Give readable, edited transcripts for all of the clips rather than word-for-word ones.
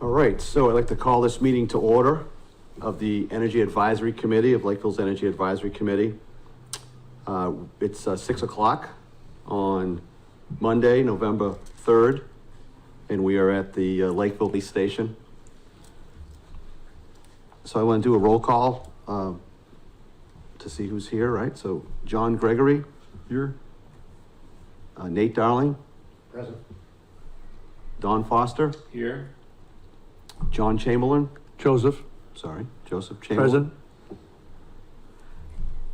All right, so I'd like to call this meeting to order of the Energy Advisory Committee of Lakeville's Energy Advisory Committee. It's 6 o'clock on Monday, November 3rd, and we are at the Lakeville Police Station. So I want to do a roll call to see who's here, right? So John Gregory, Here. Nate Darling, Present. Don Foster, Here. John Chamberlain, Joseph. Joseph Chamberlain. Present.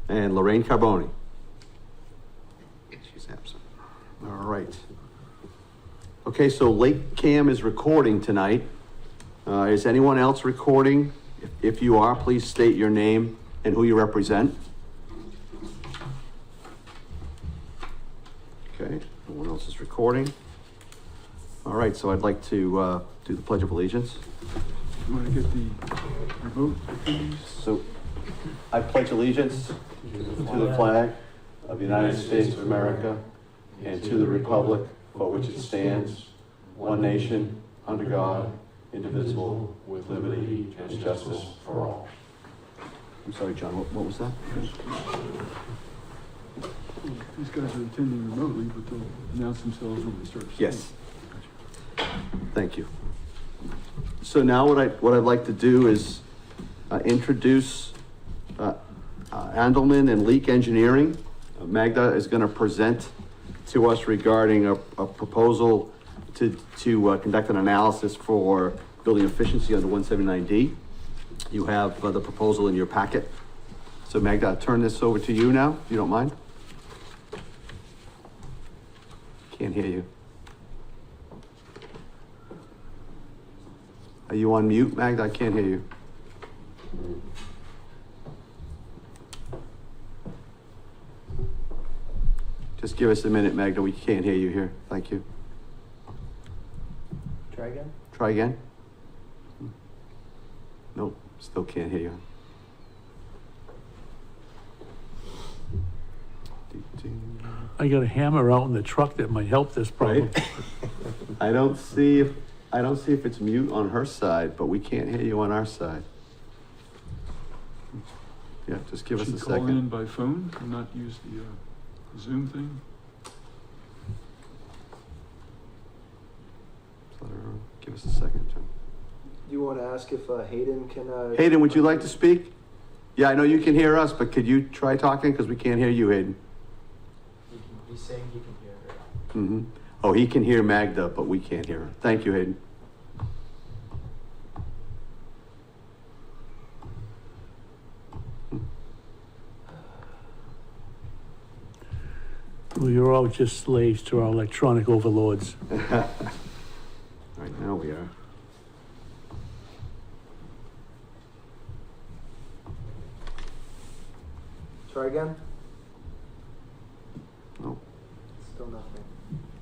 And Lorraine Carboni. She's absent. All right. Okay, so LakeCAM is recording tonight. Is anyone else recording? If you are, please state your name and who you represent. Okay, no one else is recording. All right, so I'd like to do the Pledge of Allegiance. You want to get the remote, please? So I pledge allegiance to the flag of the United States of America and to the republic for which it stands, one nation, under God, indivisible, with liberty and justice for all. I'm sorry, John, what was that? These guys are attending remotely, but they'll announce themselves when they start. Yes. Thank you. So now what I'd like to do is introduce Andelman and Leak Engineering. Magda is going to present to us regarding a proposal to conduct an analysis for building efficiency under 179D. You have the proposal in your packet. So Magda, I'll turn this over to you now, if you don't mind. Can't hear you. Are you on mute, Magda? I can't hear you. Just give us a minute, Magda. We can't hear you here. Thank you. Try again? Try again. Nope, still can't hear you. I got a hammer out in the truck that might help this problem. Right? I don't see if it's mute on her side, but we can't hear you on our side. Yeah, just give us a Should call in second. by phone and not use the Zoom thing. Give us a second, John. Do you want to ask if Hayden can... Hayden, would you like to speak? Yeah, I know you can hear us, but could you try talking? Because we can't hear you, Hayden. He's saying he can hear her. Mm-hmm. Oh, he can hear Magda, but we can't hear her. Thank you, Hayden. We are all just slaves to our electronic overlords. Right now we are. Try again? No. Still nothing.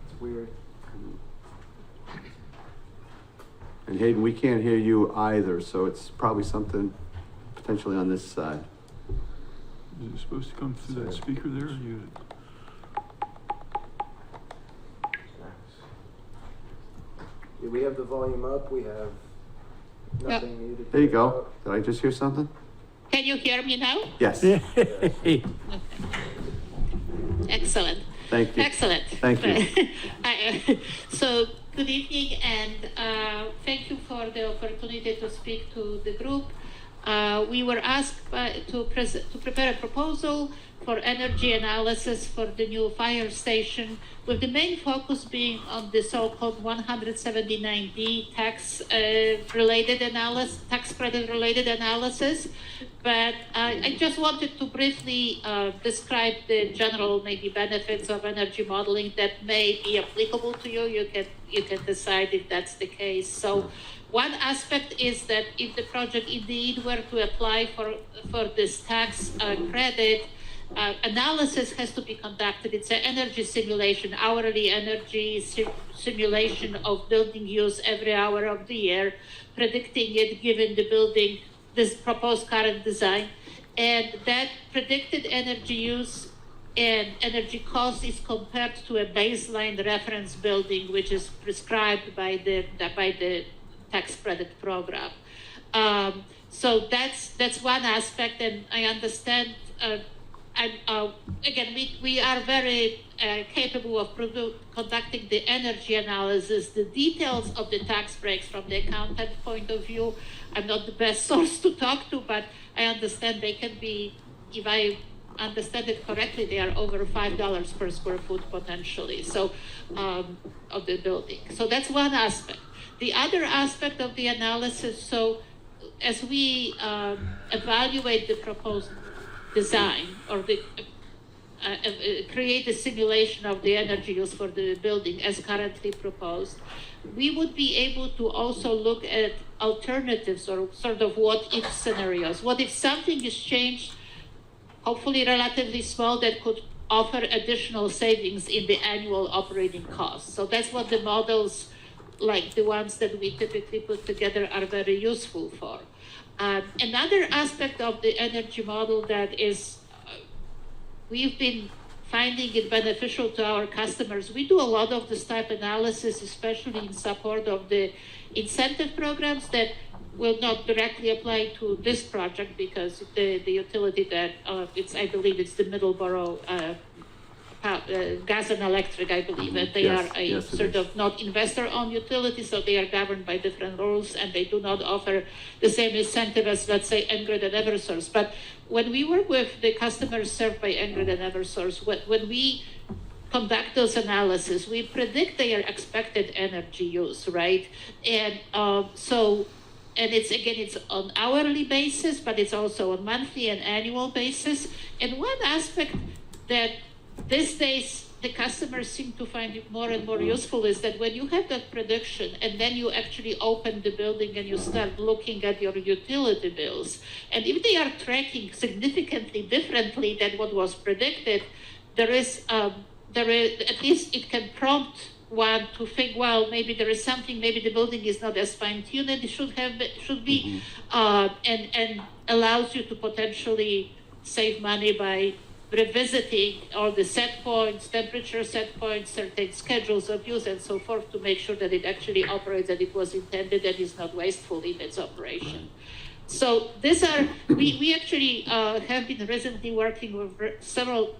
It's weird. And Hayden, we can't hear you either, so it's probably something potentially on this side. Is it supposed to come through that speaker there? Yeah, we have the volume up. We have nothing muted. There you go. Did I just hear something? Can you hear me now? Yes. Okay. Excellent. Thank you. Excellent. Thank you. So, good evening, and thank you for the opportunity to speak to the group. We were asked to prepare a proposal for energy analysis for the new fire station, with the main focus being on the so-called 179D tax credit related analysis. But I just wanted to briefly describe the general maybe benefits of energy modeling that may be applicable to you. You can decide if that's the case. So one aspect is that if the project indeed were to apply for this tax credit, analysis has to be conducted. It's an energy simulation, hourly energy simulation of building use every hour of the year, predicting it given the building, this proposed current design. And that predicted energy use and energy cost is compared to a baseline reference building, which is prescribed by the tax credit program. So that's one aspect, and I understand. Again, we are very capable of conducting the energy analysis, the details of the tax breaks from the accountant point of view. I'm not the best source to talk to, but I understand they can be, if I understand it correctly, they are over $5 per square foot potentially, so of the building. So that's one aspect. The other aspect of the analysis, so as we evaluate the proposed design or the create a simulation of the energy use for the building as currently proposed, we would be able to also look at alternatives or sort of what-if scenarios. What if something is changed, hopefully relatively small, that could offer additional savings in the annual operating costs? So that's what the models, like the ones that we typically put together, are very useful for. Another aspect of the energy model that is, we've been finding it beneficial to our customers. We do a lot of this type analysis, especially in support of the incentive programs that will not directly apply to this project because the utility that I believe it's the Middleborough gas and electric, I believe, and they are a sort of not investor-owned utility, so they are governed by different rules, and they do not offer the same incentive as, let's say, Engrid and Eversource. But when we work with the customers served by Engrid and Eversource, when we conduct those analysis, we predict their expected energy use, right? And it's on hourly basis, but it's also on monthly and annual basis. And one aspect that these days the customers seem to find it more and more useful is that when you have that prediction and then you actually open the building and you start looking at your utility bills, and if they are tracking significantly differently than what was predicted, there is at least it can prompt one to think, well, maybe there is something, maybe the building is not as fine-tuned as it should be, and allows you to potentially save money by revisiting all the set points, temperature set points, certain schedules of use, and so forth, to make sure that it actually operates as it was intended and is not wasteful in its operation. So these are, we actually have been recently working with several,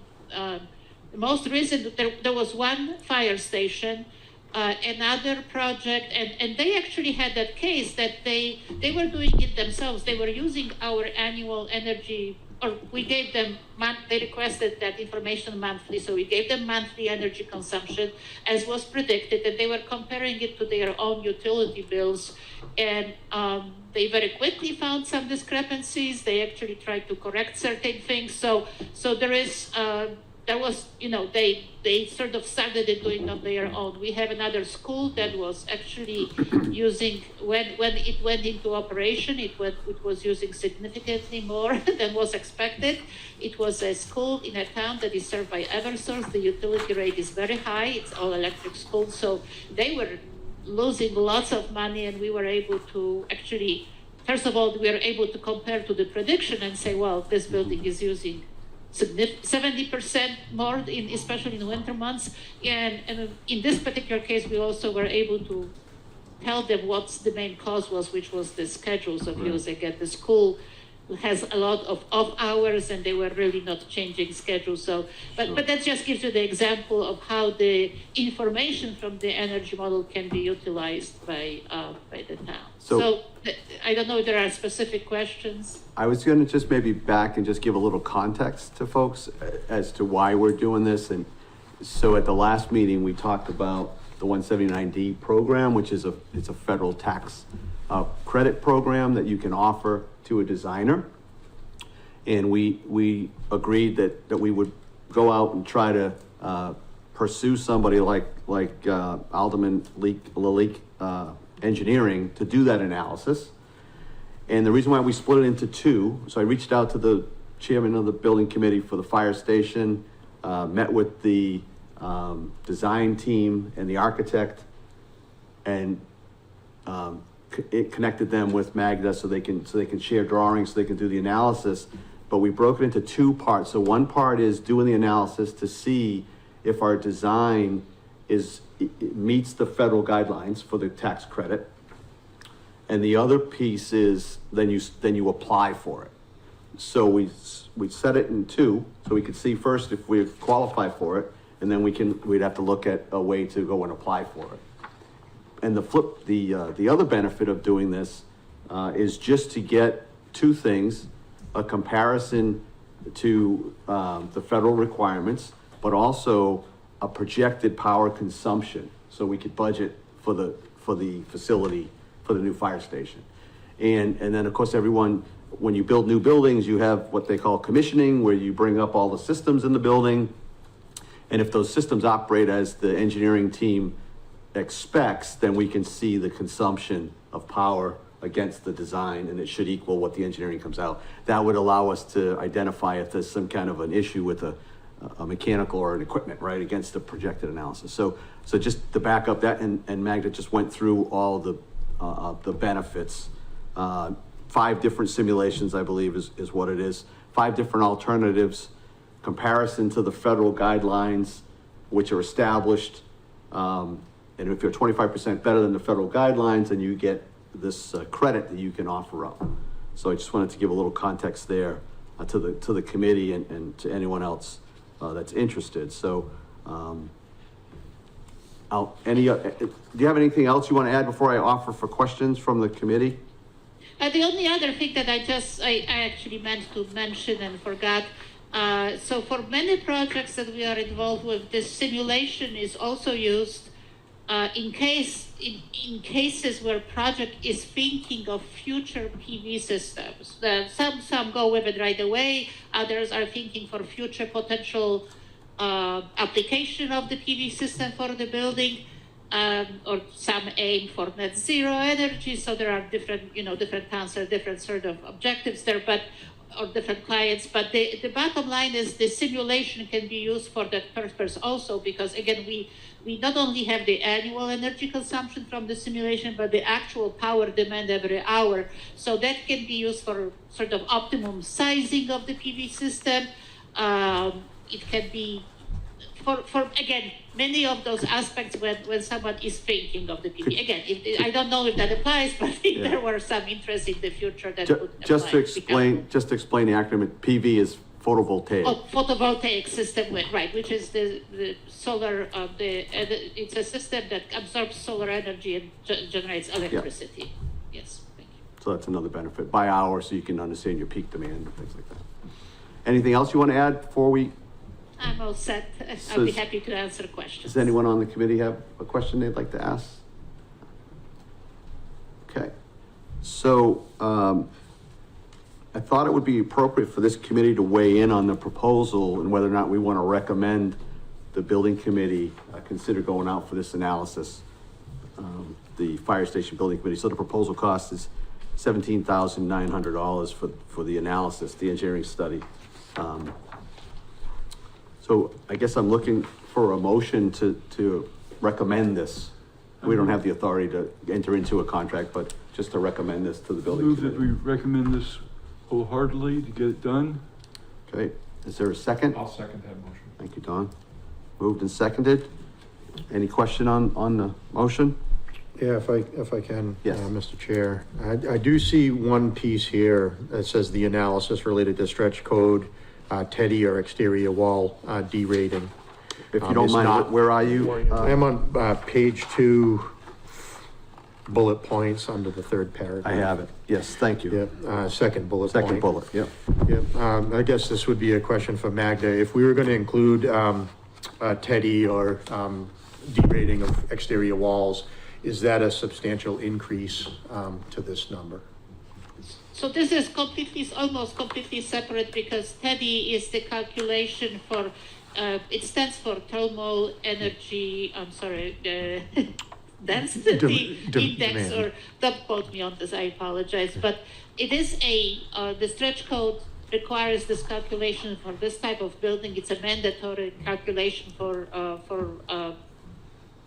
most recent, there was one fire station, another project, and they actually had that case that they were doing it themselves. They were using our annual energy, or we gave them, they requested that information monthly, so we gave them monthly energy consumption as was predicted, and they were comparing it to their own utility bills, and they very quickly found some discrepancies. They actually tried to correct certain things, so there was, they sort of started it doing on their own. We have another school that was actually using, when it went into operation, it was using significantly more than was expected. It was a school in a town that is served by Eversource. The utility rate is very high. It's all electric school. So they were losing lots of money, and we were able to actually, first of all, we were able to compare to the prediction and say, well, this building is using 70% more, especially in winter months. And in this particular case, we also were able to tell them what the main cause was, which was the schedules of use. Again, the school has a lot of off hours, and they were really not changing schedules. So, but that just gives you the example of how the information from the energy model can be utilized by the town. So I don't know if there are specific questions. I was going to just maybe back and just give a little context to folks as to why we're doing this. And so at the last meeting, we talked about the 179D program, which is it's a federal tax credit program that you can offer to a designer. And we agreed that we would go out and try to pursue somebody like Alderman Lalik Engineering to do that analysis. And the reason why we split it into two, so I reached out to the chairman of the building committee for the fire station, met with the design team and the architect, and it connected them with Magda so they can share drawings, so they can do the analysis. But we broke it into two parts. So one part is doing the analysis to see if our design meets the federal guidelines for the tax credit. And the other piece is then you apply for it. So we set it in two, so we could see first if we qualify for it, and then we'd have to look at a way to go and apply for it. And the other benefit of doing this is just to get two things: a comparison to the federal requirements, but also a projected power consumption, so we could budget for the facility, for the new fire station. And then of course when you build new buildings, you have what they call commissioning, where you bring up all the systems in the building. And if those systems operate as the engineering team expects, then we can see the consumption of power against the design, and it should equal what the engineering comes out. That would allow us to identify if there's some kind of an issue with a mechanical or an equipment, right, against the projected analysis. So just to back up that, and Magda just went through all the benefits. 5 different simulations, I believe, is what it is. 5 different alternatives, comparison to the federal guidelines, which are established. And if you're 25% better than the federal guidelines, then you get this credit that you can offer up. So I just wanted to give a little context there to the committee and to anyone else that's interested. So, do you have anything else you want to add before I offer for questions from the committee? The only other thing that I actually meant to mention and forgot. So for many projects that we are involved with, this simulation is also used in cases where project is thinking of future PV systems. Some go with it right away. Others are thinking for future potential application of the PV system for the building. Or some aim for net zero energy. So there are different towns have different sort of objectives there, or different clients. But the bottom line is the simulation can be used for that purpose also, because again, we not only have the annual energy consumption from the simulation, but the actual power demand every hour. So that can be used for sort of optimum sizing of the PV system. It can be for again, many of those aspects when someone is thinking of the PV. Again, I don't know if that applies, but if there were some interest in the future that would apply. Just to explain the acronym, PV is photovoltaic. Oh, photovoltaic system, right, which is the solar, it's a system that absorbs solar energy and generates electricity. Yeah. Yes, thank you. So that's another benefit, by hour, so you can understand your peak demand and things like that. Anything else you want to add before we? I'm all set. I'll be happy to answer questions. Does anyone on the committee have a question they'd like to ask? Okay. So I thought it would be appropriate for this committee to weigh in on the proposal and whether or not we want to recommend the building committee consider going out for this analysis, the fire station building committee. So the proposal cost is $17,900 for the analysis, the engineering study. So I guess I'm looking for a motion to recommend this. We don't have the authority to enter into a contract, but just to recommend this to the building Move committee. that we recommend this wholeheartedly to get it done. Okay, is there a second? I'll second that motion. Thank you, Don. Moved and seconded. Any question on the motion? Yeah, if I can, Yes. Mr. Chair. I do see one piece here that says the analysis related to stretch code, TEDI or exterior wall derating. If you don't It's mind, not- where are you? I am on page 2, bullet points under the 3rd paragraph. I have it. Yes, thank you. Yeah, second bullet point. Second bullet, yep. Yeah, I guess this would be a question for Magda. If we were going to include TEDI or derating of exterior walls, is that a substantial increase to this number? So this is almost completely separate, because TEDI is the calculation for, it stands for thermal energy, density index, demand. or don't quote me on this, I apologize, but it is the stretch code requires this calculation for this type of building. It's a mandatory calculation for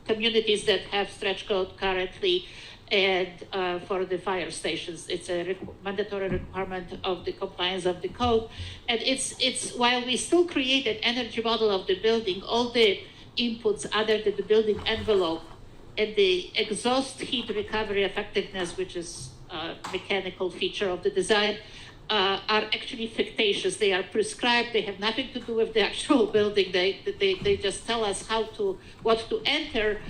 communities that have stretch code currently, and for the fire stations, it's a mandatory requirement of the compliance of the code. And it's while we still create an energy model of the building, all the inputs other than the building envelope the exhaust heat recovery effectiveness, which is a mechanical feature of the design, are actually fictitious. They are prescribed. They have nothing to do with the actual building. They just tell us what to enter,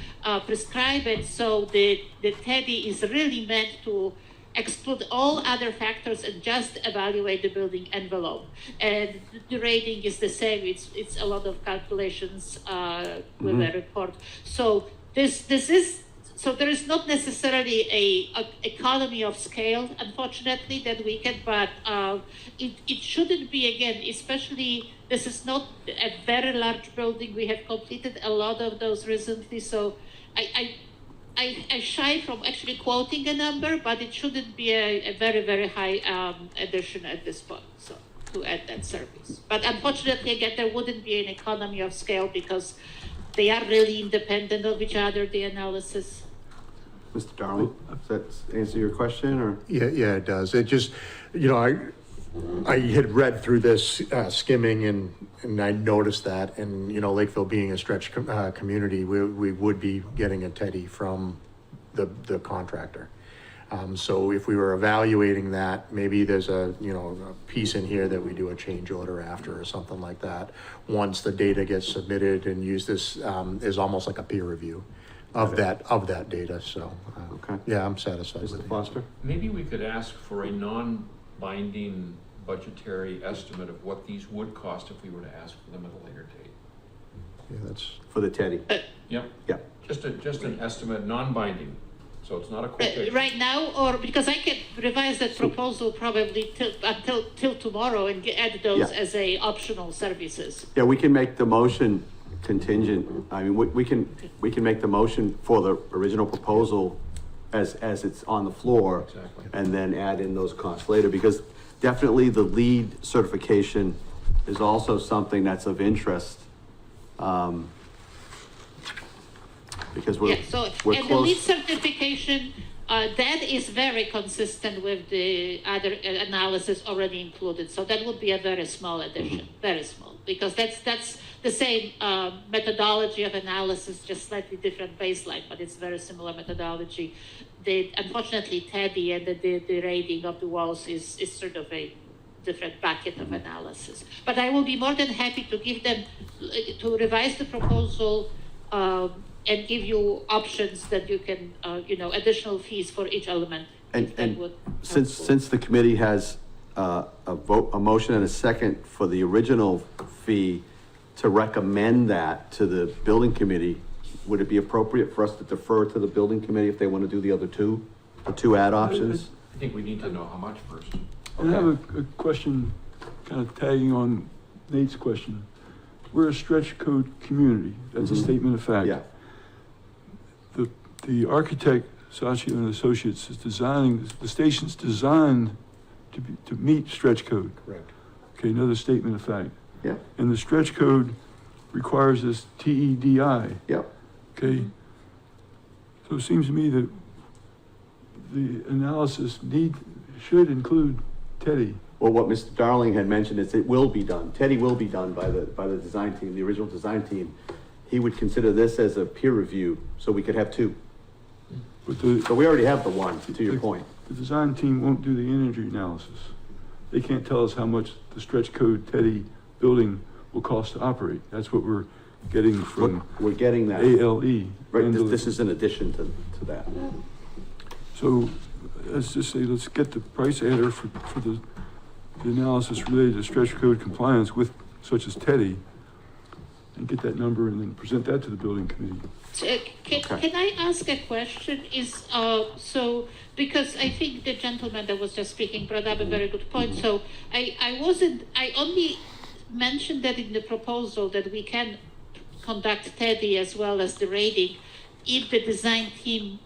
prescribe it. So the TEDI is really meant to exclude all other factors and just evaluate the building envelope. And the rating is the same. It's a lot of calculations with the report. So so there is not necessarily a economy of scale, unfortunately, that we can, but it shouldn't be, again, especially, this is not a very large building. We have completed a lot of those recently, so I shy from actually quoting a number, but it shouldn't be a very, very high addition at this point, so to add that service. But unfortunately, again, there wouldn't be an economy of scale because they are really independent of each other, the analysis. Mr. Darling, does that answer your question, or? Yeah, it does. It just, I had read through this skimming and I noticed that, and Lakeville being a stretch community, we would be getting a TEDI from the contractor. So if we were evaluating that, maybe there's a piece in here that we do a change order after or something like that. Once the data gets submitted and use this is almost like a peer review of that data. So Okay. yeah, I'm satisfied with Mr. it. Foster? Maybe we could ask for a non-binding budgetary estimate of what these would cost if we were to ask for them at a later date. Yeah, that's. For the TEDI? Yep. Yeah. Just an estimate, non-binding, so it's not a quotation. Right now, or because I can revise that proposal probably till tomorrow and add those Yeah. as a optional services. Yeah, we can make the motion contingent. I mean, we can make the motion for the original proposal as it's on the floor. Exactly. And then add in those costs later, because definitely the lead certification is also something that's of interest. Because we're And the lead close. certification, that is very consistent with the other analysis already included. So that would be a very small addition, very small, because that's the same methodology of analysis, just slightly different baseline, but it's very similar methodology. Unfortunately, TEDI and the rating of the walls is sort of a different bucket of analysis. But I will be more than happy to give them, to revise the proposal and give you options that you can, additional fees for each element. And since the committee has a motion and a second for the original fee to recommend that to the building committee, would it be appropriate for us to defer to the building committee if they want to do the two add options? I think we need to know how much first. I have a question, kind of tagging on Nate's question. We're a stretch code community. That's a statement of fact. Yeah, The architect, Sachi and Associates, is designing, the station's designed to meet stretch code. Correct. Okay, another statement of fact. yeah, And the stretch code requires this TEDI. yeah. Okay, so it seems to me that the analysis should include TEDI. Well, what Mr. Darling had mentioned is it will be done. TEDI will be done by the design team, the original design team. He would consider this as a peer review, so we could have two. But So we already have the one, to your point. the design team won't do the energy analysis. They can't tell us how much the stretch code TEDI building will cost to operate. That's what we're getting from We're getting that. ALE. Right, this is in addition to that. So let's just say, let's get the price adder for the analysis related to stretch code compliance with such as TEDI, and get that number and then present that to the building committee. Can I ask a question? Because I think the gentleman that was just speaking brought up a very good point. So I only mentioned that in the proposal that we can conduct TEDI as well as the rating if the design team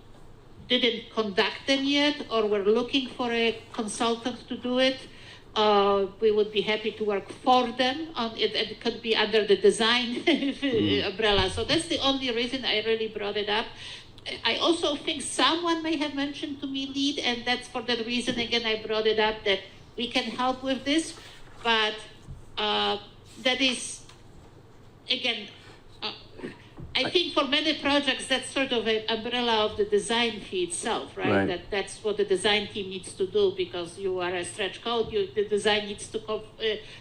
didn't conduct them yet, or we're looking for a consultant to do it. We would be happy to work for them on it. It could be under the design umbrella. So that's the only reason I really brought it up. I also think someone may have mentioned to me lead, and that's for that reason, again, I brought it up that we can help with this, but that is, again, I think for many projects, that's sort of an umbrella of the design fee itself, right? Right. That's what the design team needs to do, because you are a stretch code, the design needs to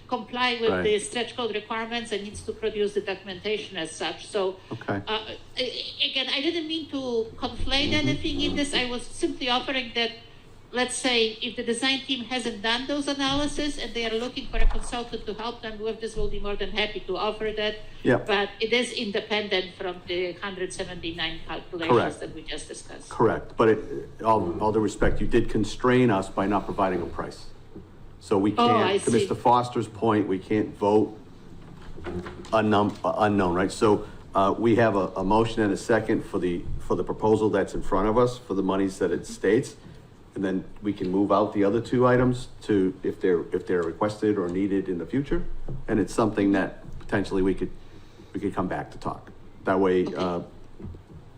comply with Right. the stretch code requirements and needs to produce the documentation as such. So, Okay. again, I didn't mean to conflate anything in this. I was simply offering that, let's say, if the design team hasn't done those analysis and they are looking for a consultant to help them with this, we'll be more than happy to offer that. Yeah. But it is independent from the 179 calculations Correct. that we just discussed. Correct, but all due respect, you did constrain us by not providing a price. So we Oh, I can't, to see. Mr. Foster's point, we can't vote unknown, right? So, we have a motion and a second for the proposal that's in front of us, for the monies that it states. And then we can move out the other two items to, if they're requested or needed in the future. And it's something that potentially we could come back to talk. That way,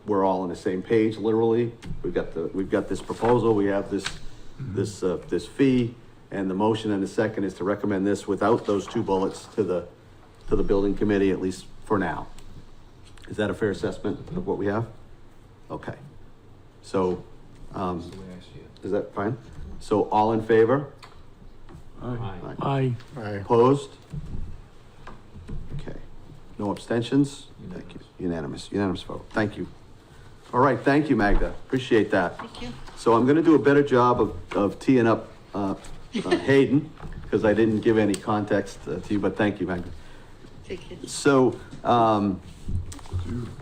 we're all on the same page, literally. We've got this proposal, we have this fee, and the motion and the second is to recommend this without those two bullets to the building committee, at least for now. Is that a fair assessment of what we have? Okay. So, That's the way I see it. is that fine? So all in favor? I, Opposed? Okay. No abstentions? Thank you. Unanimous vote. Thank you. All right, thank you, Magda. Appreciate that. Thank you. So I'm gonna do a better job of teeing up, Hayden, because I didn't give any context to you, but thank you, Magda. Thank you. So,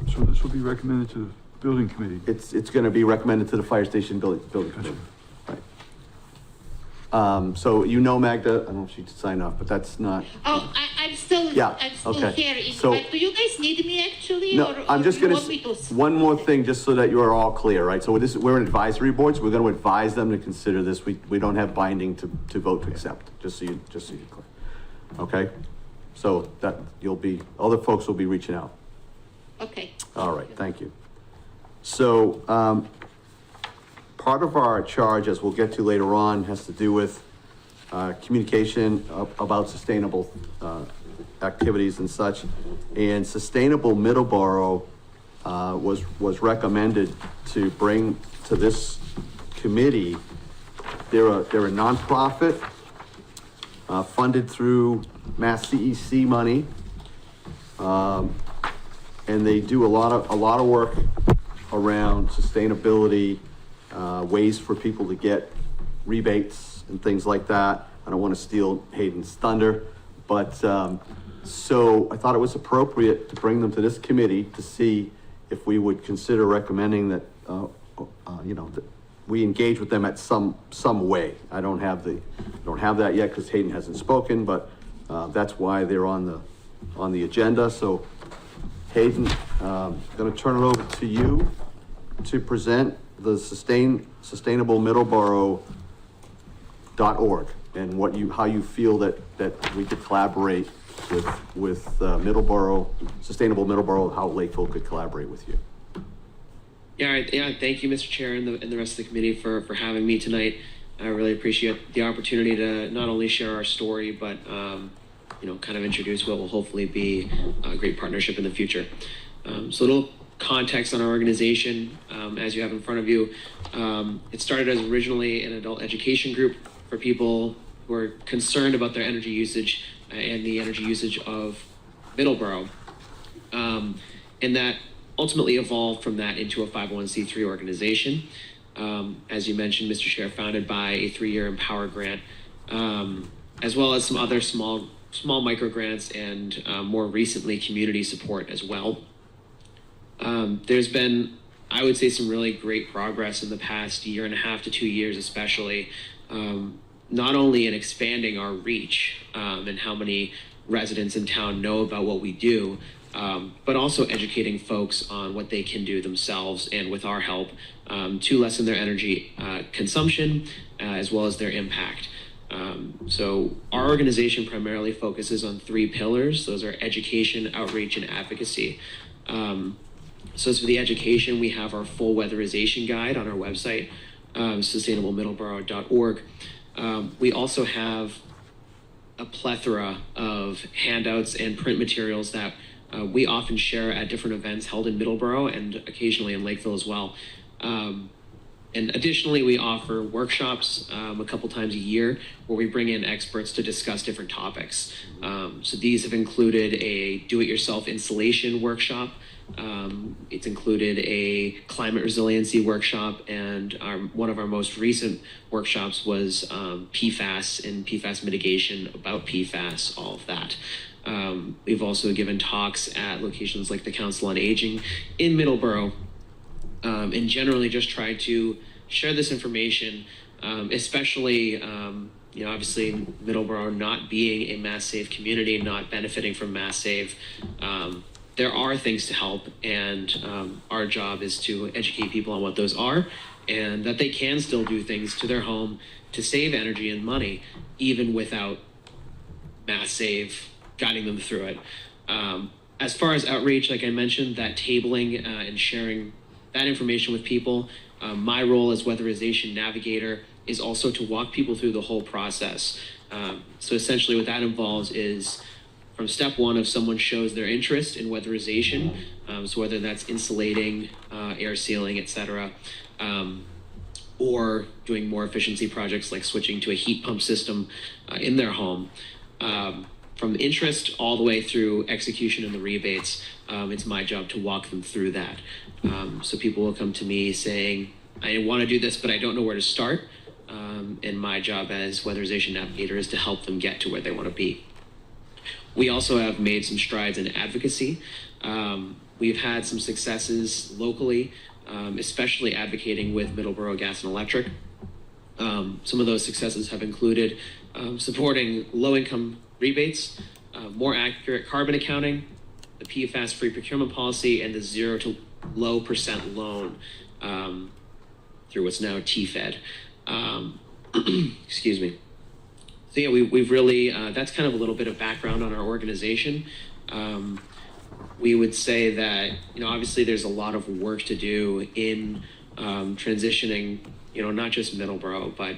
So this will be recommended to the building committee. it's gonna be recommended to the fire station building committee. Right. So you know Magda, I don't know if she'd sign off, but that's not, Oh, I'm still Yeah, okay. here. So- But do you guys need me actually? no, or I'm just do you gonna, want me to one more thing, just so that you are all clear, right? So we're an advisory board, so we're gonna advise them to consider this. We don't have binding to vote to accept, just so you're clear. Okay? So that, other folks will be reaching out. Okay. All right, thank you. So, part of our charge, as we'll get to later on, has to do with, communication about sustainable, activities and such. And Sustainable Middleborough, was recommended to bring to this committee. They're a nonprofit, funded through Mass CEC money. And they do a lot of work around sustainability, ways for people to get rebates and things like that. I don't want to steal Hayden's thunder, but, so I thought it was appropriate to bring them to this committee to see if we would consider recommending that, that we engage with them at some way. I don't have that yet because Hayden hasn't spoken, but, that's why they're on the agenda. So Hayden, gonna turn it over to you to present the Sustainable Middleborough.org and how you feel that we could collaborate with Middleborough, Sustainable Middleborough, how Lakeville could collaborate with you. Yeah, all right. Yeah, thank you, Mr. Chair, and the rest of the committee for having me tonight. I really appreciate the opportunity to not only share our story, but kind of introduce what will hopefully be a great partnership in the future. So a little context on our organization, as you have in front of you. It started as originally an adult education group for people who are concerned about their energy usage and the energy usage of Middleborough. And that ultimately evolved from that into a 501c3 organization. As you mentioned, Mr. Chair, founded by a 3-year Empower grant, as well as some other small micro grants and more recently community support as well. There's been, I would say, some really great progress in the past 1.5 to 2 years, especially, not only in expanding our reach and how many residents in town know about what we do, but also educating folks on what they can do themselves and with our help to lessen their energy consumption as well as their impact. So our organization primarily focuses on 3 pillars. Those are education, outreach, and advocacy. So as for the education, we have our full weatherization guide on our website, sustainablemiddleborough.org. We also have a plethora of handouts and print materials that we often share at different events held in Middleborough and occasionally in Lakeville as well. And additionally, we offer workshops a couple times a year where we bring in experts to discuss different topics. So these have included a do-it-yourself insulation workshop. It's included a climate resiliency workshop, and one of our most recent workshops was PFAS and PFAS mitigation, about PFAS, all of that. We've also given talks at locations like the Council on Aging in Middleborough, and generally just try to share this information, especially, obviously Middleborough not being a mass save community, not benefiting from mass save. There are things to help, and our job is to educate people on what those are, and that they can still do things to their home to save energy and money, even without mass save guiding them through it. As far as outreach, like I mentioned, that tabling and sharing that information with people, my role as weatherization navigator is also to walk people through the whole process. So essentially what that involves is from step one, if someone shows their interest in weatherization, so whether that's insulating, air sealing, etc., or doing more efficiency projects like switching to a heat pump system in their home, from interest all the way through execution and the rebates, it's my job to walk them through that. So people will come to me saying, I want to do this, but I don't know where to start. And my job as weatherization navigator is to help them get to where they want to be. We also have made some strides in advocacy. We've had some successes locally, especially advocating with Middleborough Gas and Electric. Some of those successes have included supporting low-income rebates, more accurate carbon accounting, the PFAS-free procurement policy, and the 0 to low % loan through what's now TFED. Excuse me. So yeah, we've really, that's kind of a little bit of background on our organization. We would say that, obviously there's a lot of work to do in transitioning, not just Middleborough, but,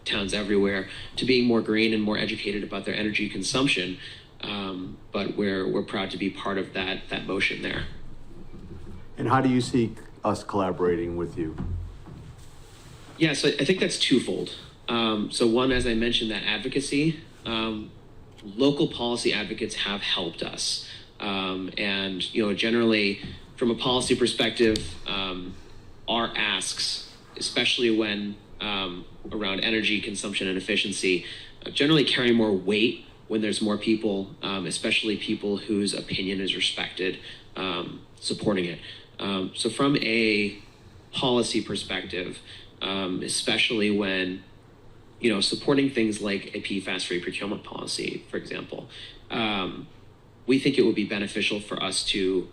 towns everywhere to being more green and more educated about their energy consumption. But we're proud to be part of that motion there. And how do you see us collaborating with you? Yeah, so I think that's twofold. So one, as I mentioned, that advocacy, local policy advocates have helped us. And, generally from a policy perspective, our asks, especially when around energy consumption and efficiency, generally carry more weight when there's more people, especially people whose opinion is respected, supporting it. So from a policy perspective, especially when, supporting things like a PFAS-free procurement policy, for example, we think it would be beneficial for us to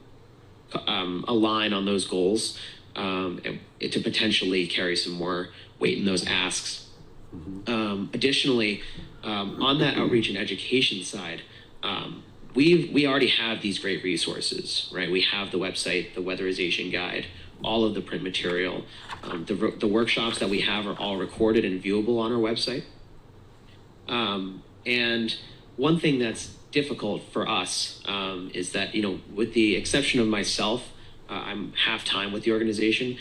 align on those goals, and to potentially carry some more weight in those asks. Additionally, on that outreach and education side, we already have these great resources, right? We have the website, the weatherization guide, all of the print material. The workshops that we have are all recorded and viewable on our website. And one thing that's difficult for us is that, with the exception of myself, I'm half-time with the organization.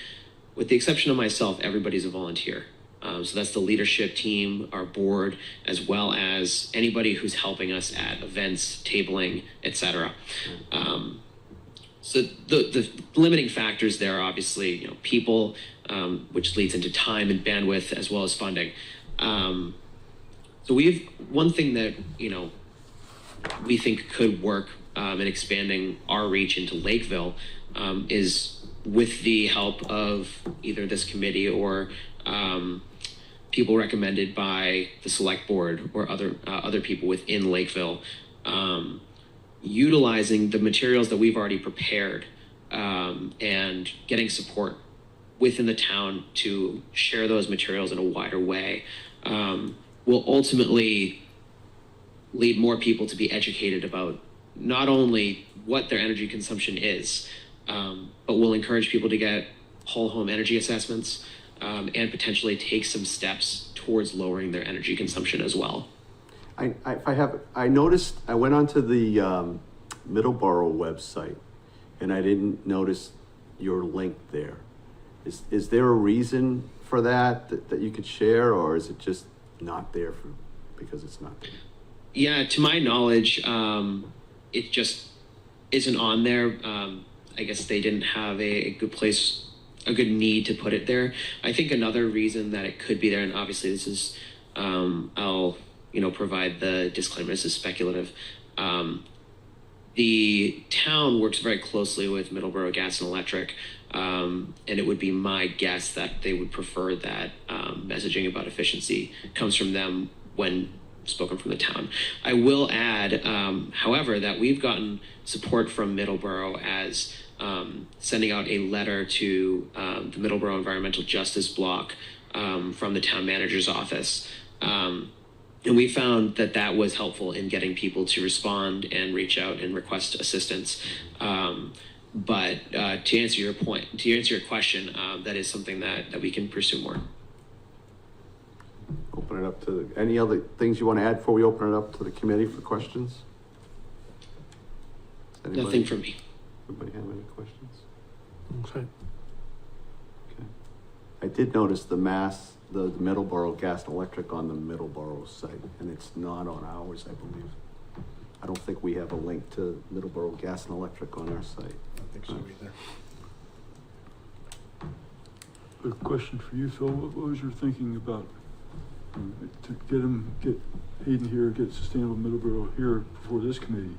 With the exception of myself, everybody's a volunteer. So that's the leadership team, our board, as well as anybody who's helping us at events, tabling, etc. So the limiting factors there are obviously, people, which leads into time and bandwidth as well as funding. So one thing that, we think could work in expanding our reach into Lakeville is with the help of either this committee or people recommended by the select board or other people within Lakeville, utilizing the materials that we've already prepared and getting support within the town to share those materials in a wider way will ultimately lead more people to be educated about not only what their energy consumption is, but will encourage people to get whole home energy assessments and potentially take some steps towards lowering their energy consumption as well. I noticed, I went onto the Middleborough website, and I didn't notice your link there. Is there a reason for that you could share, or is it just not there because it's not there? Yeah, to my knowledge, it just isn't on there. I guess they didn't have a good place, a good need to put it there. I think another reason that it could be there, and obviously this is, I'll provide the disclaimer. This is speculative. The town works very closely with Middleborough Gas and Electric, and it would be my guess that they would prefer that messaging about efficiency comes from them when spoken from the town. I will add, however, that we've gotten support from Middleborough as sending out a letter to the Middleborough Environmental Justice Block from the town manager's office. And we found that was helpful in getting people to respond and reach out and request assistance. But to answer your question, that is something that we can pursue more. Open it up to, any other things you want to add before we open it up to the committee for questions? Nothing from me. Anybody have any questions? Okay. Okay. I did notice the Middleborough Gas and Electric on the Middleborough site, and it's not on ours, I believe. I don't think we have a link to Middleborough Gas and Electric on our site. I don't think so either. A question for you, Phil. What was your thinking about to get Hayden here, get Sustainable Middleborough here before this committee?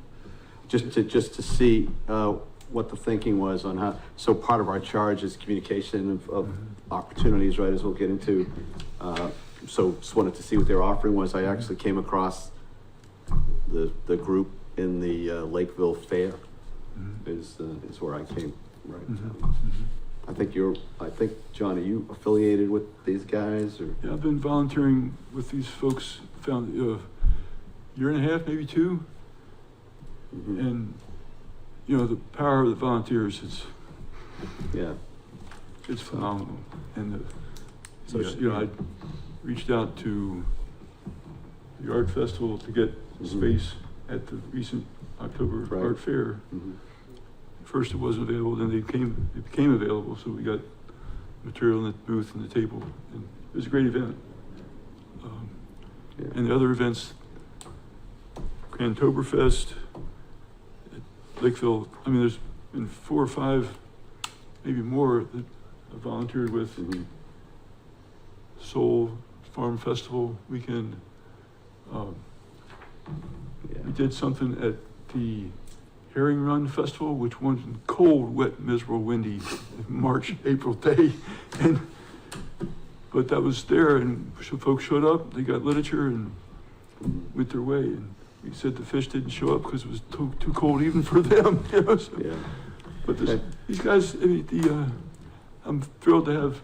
Just to see what the thinking was on how, so part of our charge is communication of opportunities, right, as we'll get into. So just wanted to see what their offering was. I actually came across the group in the Lakeville Fair is where I came, right? I think John, are you affiliated with these guys, or? Yeah, I've been volunteering with these folks, found year and a half, maybe two. And the power of the volunteers it's phenomenal. And I reached out to the art festival to get space at the recent October art fair. First it wasn't available, then it became available, so we got material in the booth and the table, and it was a great event. And the other events, Oktoberfest at Lakeville, I mean, there's been 4 or 5, maybe more, that I volunteered with. Soul Farm Festival weekend. We did something at the Herring Run Festival, which was cold, wet, miserable, windy March, April day. But that was there, and some folks showed up, they got literature and went their way. And we said the fish didn't show up because it was too cold even for them. But these guys, I mean, I'm thrilled to have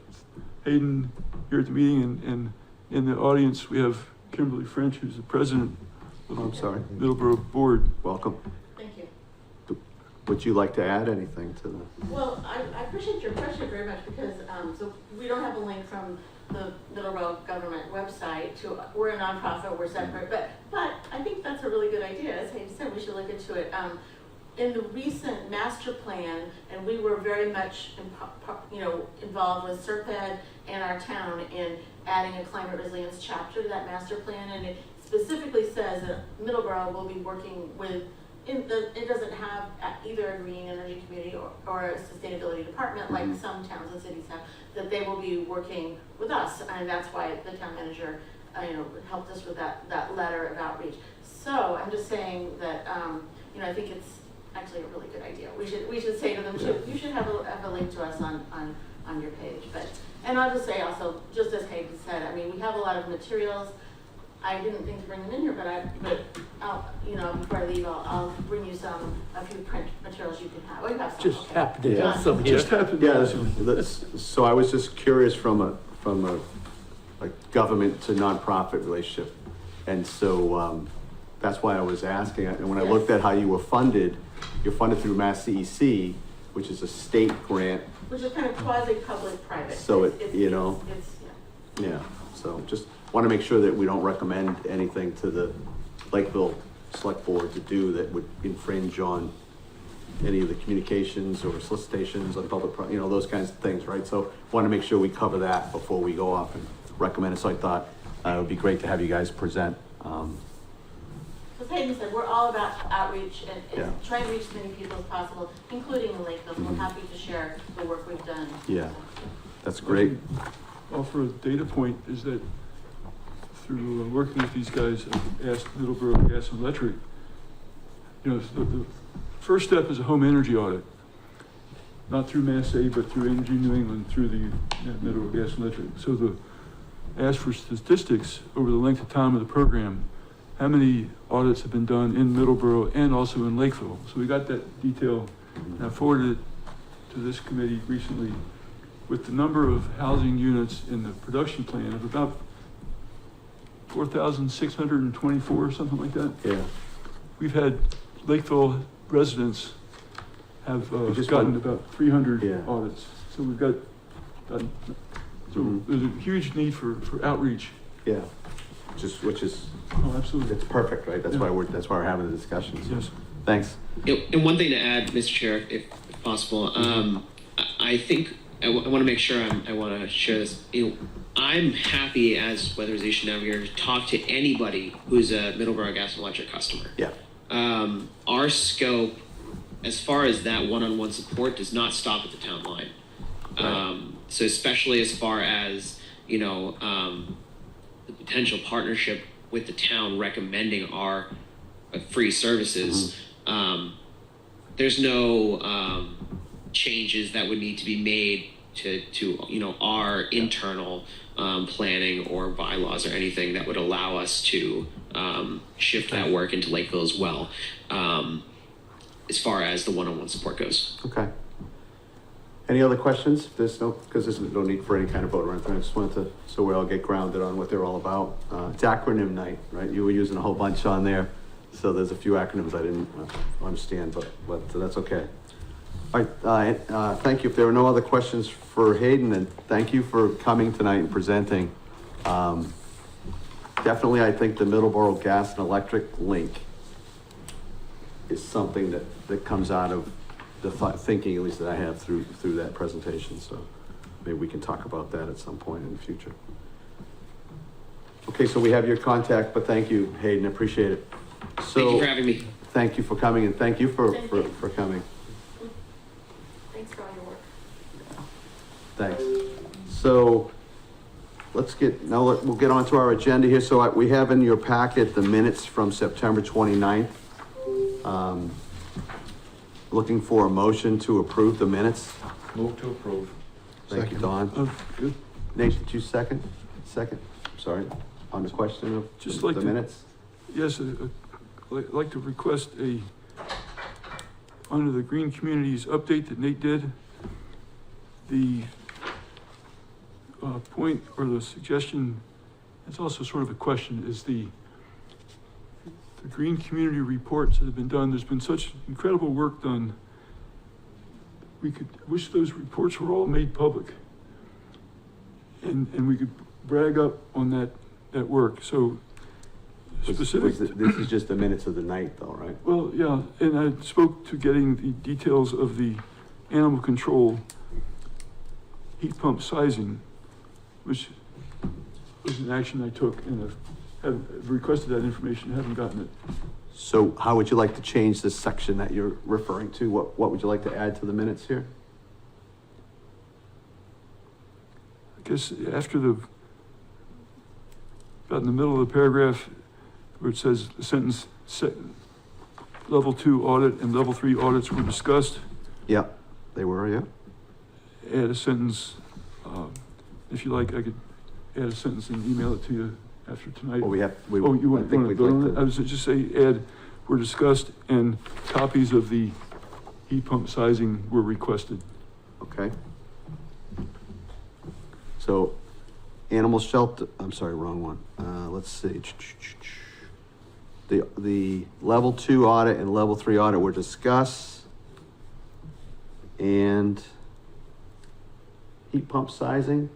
Hayden here at the meeting, and in the audience we have Kimberly French, who's the president of the Middleborough Board. Welcome. Thank you. Would you like to add anything to that? Well, I appreciate your question very much because, so we don't have a link from the Middleborough government website to, we're a nonprofit, we're separate, but I think that's a really good idea. As Hayden said, we should look into it. In the recent master plan, and we were very much, involved with SERPED and our town in adding a climate resilience chapter to that master plan, and it specifically says that Middleborough will be working with, it doesn't have either a green energy committee or a sustainability department like some towns and cities have, that they will be working with us, and that's why the town manager, helped us with that letter of outreach. So I'm just saying that, I think it's actually a really good idea. We should say to them, you should have a link to us on your page. And I'll just say also, just as Hayden said, I mean, we have a lot of materials. I didn't think to bring them in here, but I'll, before I leave, I'll bring you a few print materials you can have. We have some. Just happened to have some here. So I was just curious from a government to nonprofit relationship, and so that's why I was asking. And when I looked at how you were funded, you're funded through Mass CEC, which is a state grant. Which is kind of quasi-public-private. So it's So just want to make sure that we don't recommend anything to the Lakeville Select Board to do that would infringe on any of the communications or solicitations on public, those kinds of things, right? So want to make sure we cover that before we go off and recommend it. So I thought it would be great to have you guys present. As Hayden said, we're all about outreach and Yeah. trying to reach as many people as possible, including in Lakeville. We're happy to share the work we've done. Yeah, that's great. Offer a data point is that through working with these guys, I've asked Middleborough Gas and Electric, the first step is a home energy audit, not through Mass Aid, but through Energy New England, through the Middleborough Gas and Electric. So ask for statistics over the length of time of the program, how many audits have been done in Middleborough and also in Lakeville. So we got that detail, and I forwarded it to this committee recently with the number of housing units in the production plan of about 4,624 or something like that. Yeah. We've had Lakeville residents have just gotten want- about 300 Yeah. audits. So we've got, so there's a huge need for outreach. Yeah, which is, Oh, absolutely. it's perfect, right? That's Yeah. why we're having the discussions. Yes. Thanks. And one thing to add, Mr. Chair, if possible, I think I want to make sure I want to share this. I'm happy as weatherization navigator to talk to anybody who's a Middleborough Gas and Electric customer. Yeah. Our scope, as far as that one-on-one support, does not stop at the town line. So especially as far as the potential partnership with the town recommending our free services, there's no changes that would need to be made to our internal planning or bylaws or anything that would allow us to shift that work into Lakeville as well, as far as the one-on-one support goes. Okay. Any other questions? Because there's no need for any kind of vote or anything. I just wanted to, so we all get grounded on what they're all about. It's acronym night, right? You were using a whole bunch on there. So there's a few acronyms I didn't understand, but that's okay. All right, thank you. If there are no other questions for Hayden, then thank you for coming tonight and presenting. Definitely, I think the Middleborough Gas and Electric link is something that comes out of the thinking, at least that I have through that presentation. So maybe we can talk about that at some point in the future. Okay, so we have your contact, but thank you, Hayden, appreciate it. So, Thank you for having me. Thank you for coming, and thank you for coming. Thanks for all your work. Thanks. So we'll get on to our agenda here. So we have in your packet the minutes from September 29th. Looking for a motion to approve the minutes. Move to approve. Thank you, Second. Don. Oh, good. Nate, did you second? Sorry, on the question of Just the like to- minutes? Yes, I'd like to request under the Green Communities update that Nate did, the point or the suggestion, it's also sort of a question, is the green community reports that have been done. There's been such incredible work done. We could wish those reports were all made public. And we could brag up on that work. So specific. This is just the minutes of the night though, right? Well, yeah, and I spoke to getting the details of the animal control heat pump sizing, which was an action I took, and I've requested that information, haven't gotten it. So how would you like to change this section that you're referring to? What would you like to add to the minutes here? I guess after about in the middle of the paragraph, where it says the sentence, level 2 audit and level 3 audits were discussed. Yeah, they were, yeah. Add a sentence, if you like, I could add a sentence and email it to you after tonight. Well, You want to vote on it? I was just say add, were discussed and copies of the heat pump sizing were requested. Okay. So, animal shelter, I'm sorry, wrong one. Let's see. The level 2 audit and level 3 audit were discussed. And heat pump sizing,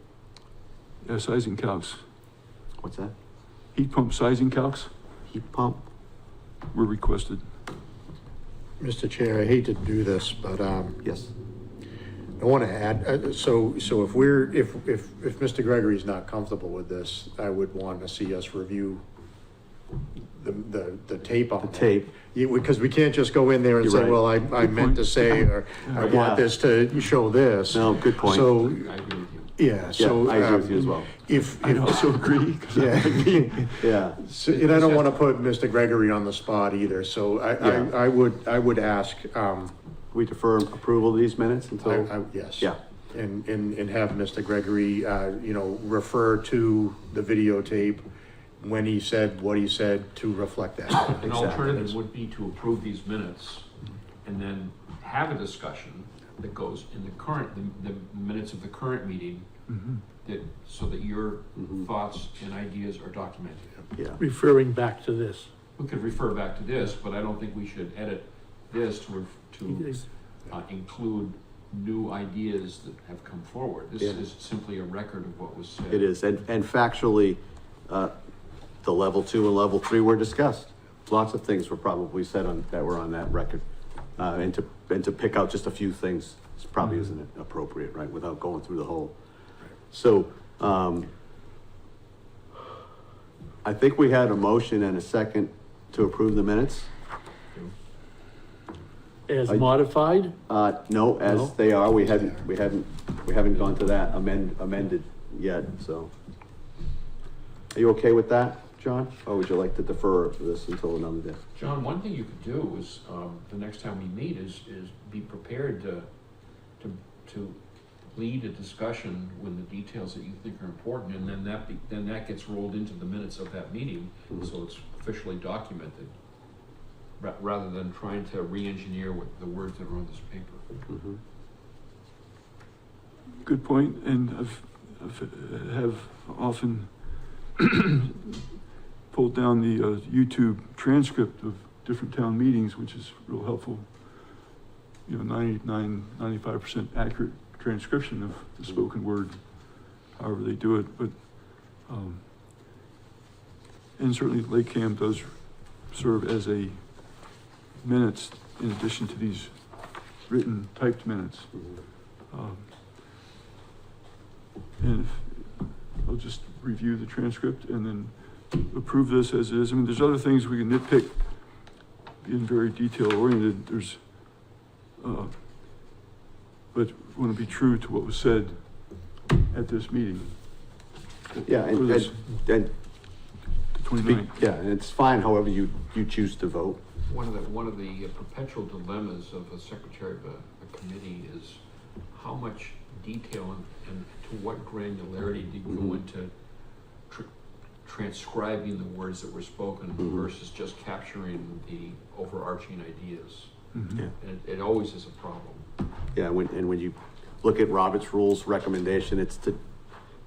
Yeah, sizing calcs. what's that? Heat pump sizing calcs Heat pump, were requested. Mr. Chair, I hate to do this, but, Yes. I want to add, so if Mr. Gregory's not comfortable with this, I would want to see us review the tape on The it. tape. Yeah, because we can't just go in there and You're say, right. well, I meant to say, or I Yeah. want this to show this. No, good point. So, I agree with you. yeah, so. Yeah, I agree with you as well. If, I also agree, 'cause yeah. Yeah. So, and I don't want to put Mr. Gregory on the spot either, so Yeah. I would ask, We defer approval of these minutes until, yes. yeah. And have Mr. Gregory, refer to the videotape when he said what he said to reflect that. An alternative would be to approve these minutes and then have a discussion that goes in the minutes of the current meeting, so that your thoughts and ideas are documented. Yeah. Referring back to this. We could refer back to this, but I don't think we should edit this to include new ideas that have come forward. This Yeah. is simply a record of what was said. It is, and factually, the level 2 and level 3 were discussed. Lots of things were probably said that were on that record. And to pick out just a few things probably isn't appropriate, right, without going through the whole. So, I think we had a motion and a second to approve the minutes. As I- modified? No, as No? they are, we haven't gone to that amended yet, so. Are you okay with that, John? Or would you like to defer this until another day? John, one thing you could do is, the next time we meet is be prepared to lead a discussion with the details that you think are important, and then that gets rolled into the minutes of that meeting, so it's officially documented, rather than trying to re-engineer what the words that are on this paper. good point, and have often pulled down the YouTube transcript of different town meetings, which is real helpful. 95% accurate transcription of the spoken word, however they do it, but, and certainly LakeCAM does serve as a minutes in addition to these written typed minutes. And I'll just review the transcript and then approve this as is. I mean, there's other things we can nitpick, being very detail oriented. But want to be true to what was said at this meeting. Yeah, For this, and the 29th. yeah, and it's fine however you choose to vote. One of the perpetual dilemmas of a secretary of a committee is how much detail and to what granularity do you go into transcribing the words that were spoken versus just capturing the overarching ideas. Mhm. Yeah. And it always is a problem. Yeah, when you look at Robert's Rules recommendation, it's to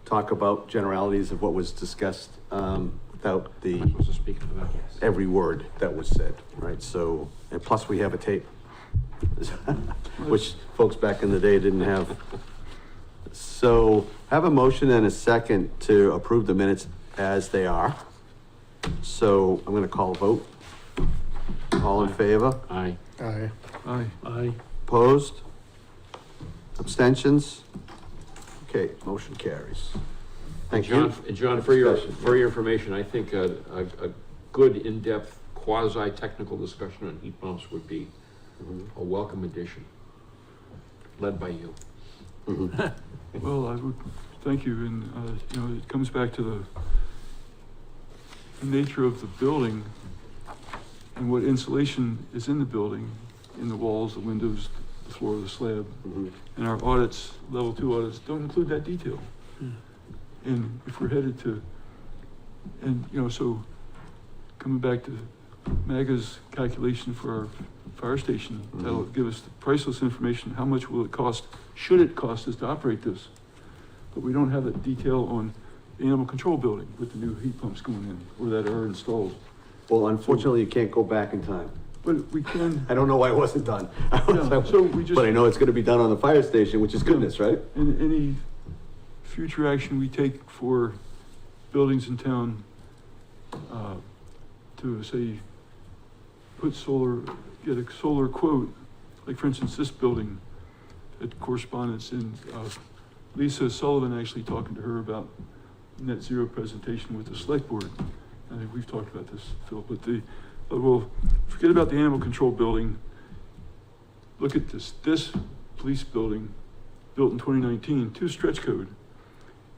talk about generalities of what was discussed, without Am I supposed to speak to that? every word that was said, right? So, and plus we have a tape, which folks back in the day didn't have. So, have a motion and a second to approve the minutes as they are. So, I'm gonna call a vote. All in favor? Aye. Aye. Aye. Opposed? Abstentions? Okay, motion carries. Thank you. John, for your information, I think a good in-depth quasi-technical discussion on heat pumps would be a welcome addition, led by you. Well, I would, thank you, and, it comes back to the nature of the building and what insulation is in the building, in the walls, the windows, the floor, the slab. And our audits, level 2 audits, don't include that detail. And if we're headed to, so coming back to MAGA's calculation for our fire station, that'll give us the priceless information, how much will it cost, should it cost us to operate this? But we don't have that detail on the animal control building with the new heat pumps going in, or that are installed. Well, unfortunately, you can't go back in time. But we can, I don't know why it wasn't done. Yeah, so we just- But I know it's gonna be done on the fire station, which is goodness, right? in any future action we take for buildings in town, to say, put solar get a solar quote, like for instance, this building, at correspondence in, Lisa Sullivan actually talking to her about net zero presentation with the select board. I think we've talked about this, Phil, but we'll forget about the animal control building. Look at this police building built in 2019, to stretch code.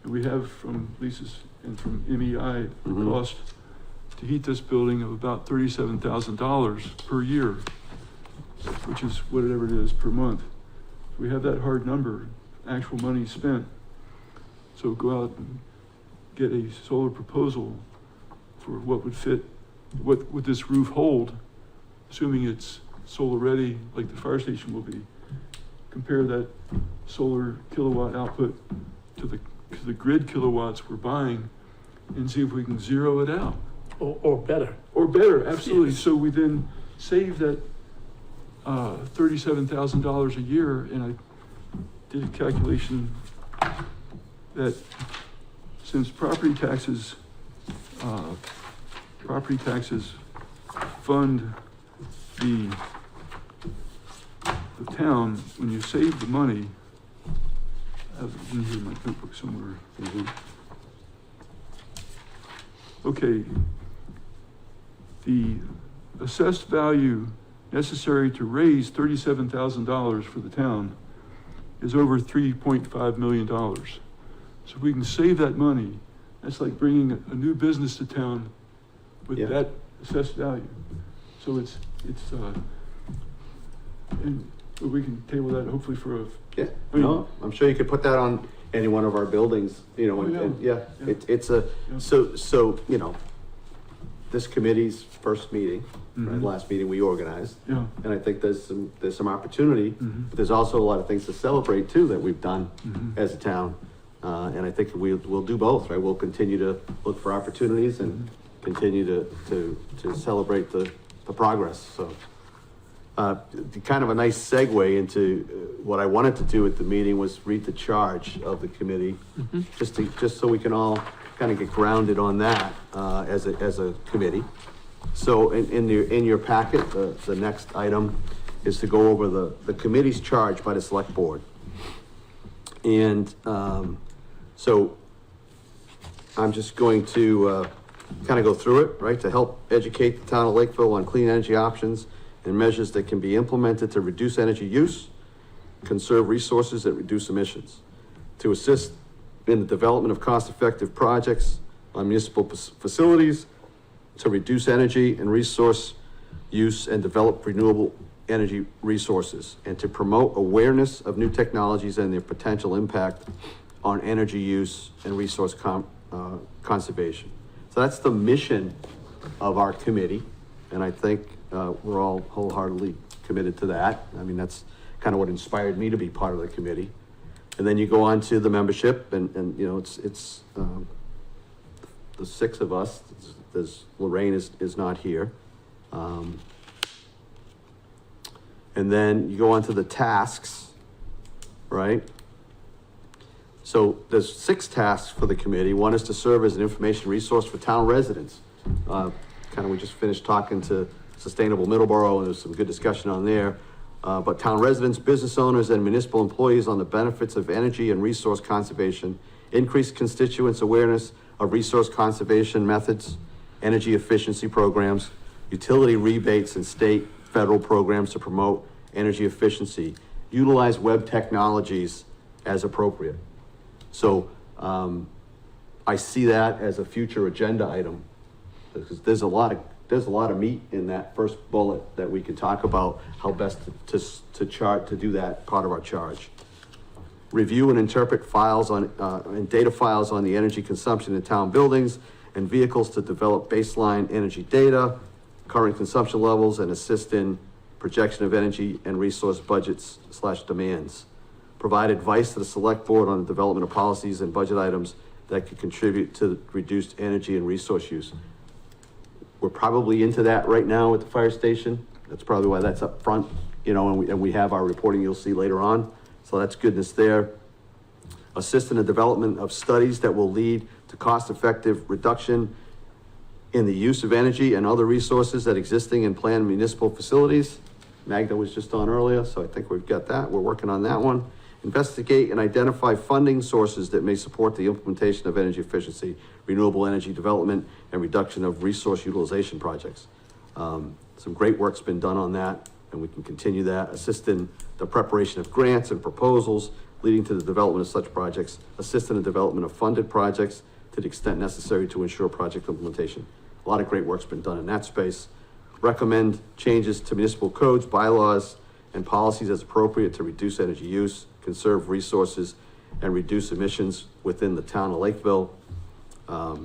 And we have from Lisa's and from MEI, the cost to heat this building of about $37,000 per year, which is whatever it is per month. We have that hard number, actual money spent. So go out and get a solar proposal for what would fit, what would this roof hold, assuming it's solar ready, like the fire station will be. Compare that solar kilowatt output to the grid kilowatts we're buying and see if we can zero it out. Or better. Or better, absolutely. Yes. So we then save that $37,000 a year, and I did a calculation that since property taxes fund the town, when you save the money, I have it in here in my notebook somewhere. Okay, the assessed value necessary to raise $37,000 for the town is over $3.5 million. So if we can save that money, that's like bringing a new business to town with that assessed value. So and we can table that hopefully for a. Yeah, no, I'm sure you could put that on any one of our buildings, you know, it's a, so, you know, this committee's first meeting, right, last meeting we organized. Yeah. And I think there's some opportunity, but there's also a lot of things to celebrate too that we've done as a town. And I think we'll do both, right? We'll continue to look for opportunities and continue to celebrate the progress, so. Kind of a nice segue into what I wanted to do at the meeting was read the charge of the committee, just so we can all kind of get grounded on that as a committee. So in your packet, the next item is to go over the committee's charge by the select board. And so I'm just going to kind of go through it, right, to help educate the town of Lakeville on clean energy options and measures that can be implemented to reduce energy use, conserve resources, and reduce emissions, to assist in the development of cost-effective projects on municipal facilities, to reduce energy and resource use and develop renewable energy resources, and to promote awareness of new technologies and their potential impact on energy use and resource conservation. So that's the mission of our committee, and I think we're all wholeheartedly committed to that. I mean, that's kind of what inspired me to be part of the committee. And then you go on to the membership, and you know, it's the six of us. Lorraine is not here. And then you go on to the tasks, right? So there's 6 tasks for the committee. One is to serve as an information resource for town residents. We just finished talking to Sustainable Middleborough, and there's some good discussion on there. But town residents, business owners, and municipal employees on the benefits of energy and resource conservation, increased constituents' awareness of resource conservation methods, energy efficiency programs, utility rebates, and state, federal programs to promote energy efficiency, utilize web technologies as appropriate. So I see that as a future agenda item, because there's a lot of meat in that first bullet that we can talk about how best to do that part of our charge. Review and interpret files on and data files on the energy consumption in town buildings and vehicles to develop baseline energy data, current consumption levels, and assist in projection of energy and resource budgets / demands. Provide advice to the select board on the development of policies and budget items that could contribute to reduced energy and resource use. We're probably into that right now at the fire station. That's probably why that's up front, you know, and we have our reporting you'll see later on. So that's goodness there. Assist in the development of studies that will lead to cost-effective reduction in the use of energy and other resources at existing and planned municipal facilities. Magda was just on earlier, so I think we've got that. We're working on that one. Investigate and identify funding sources that may support the implementation of energy efficiency, renewable energy development, and reduction of resource utilization projects. Some great work's been done on that, and we can continue that. Assist in the preparation of grants and proposals leading to the development of such projects. Assist in the development of funded projects to the extent necessary to ensure project implementation. A lot of great work's been done in that space. Recommend changes to municipal codes, bylaws, and policies as appropriate to reduce energy use, conserve resources, and reduce emissions within the town of Lakeville. Our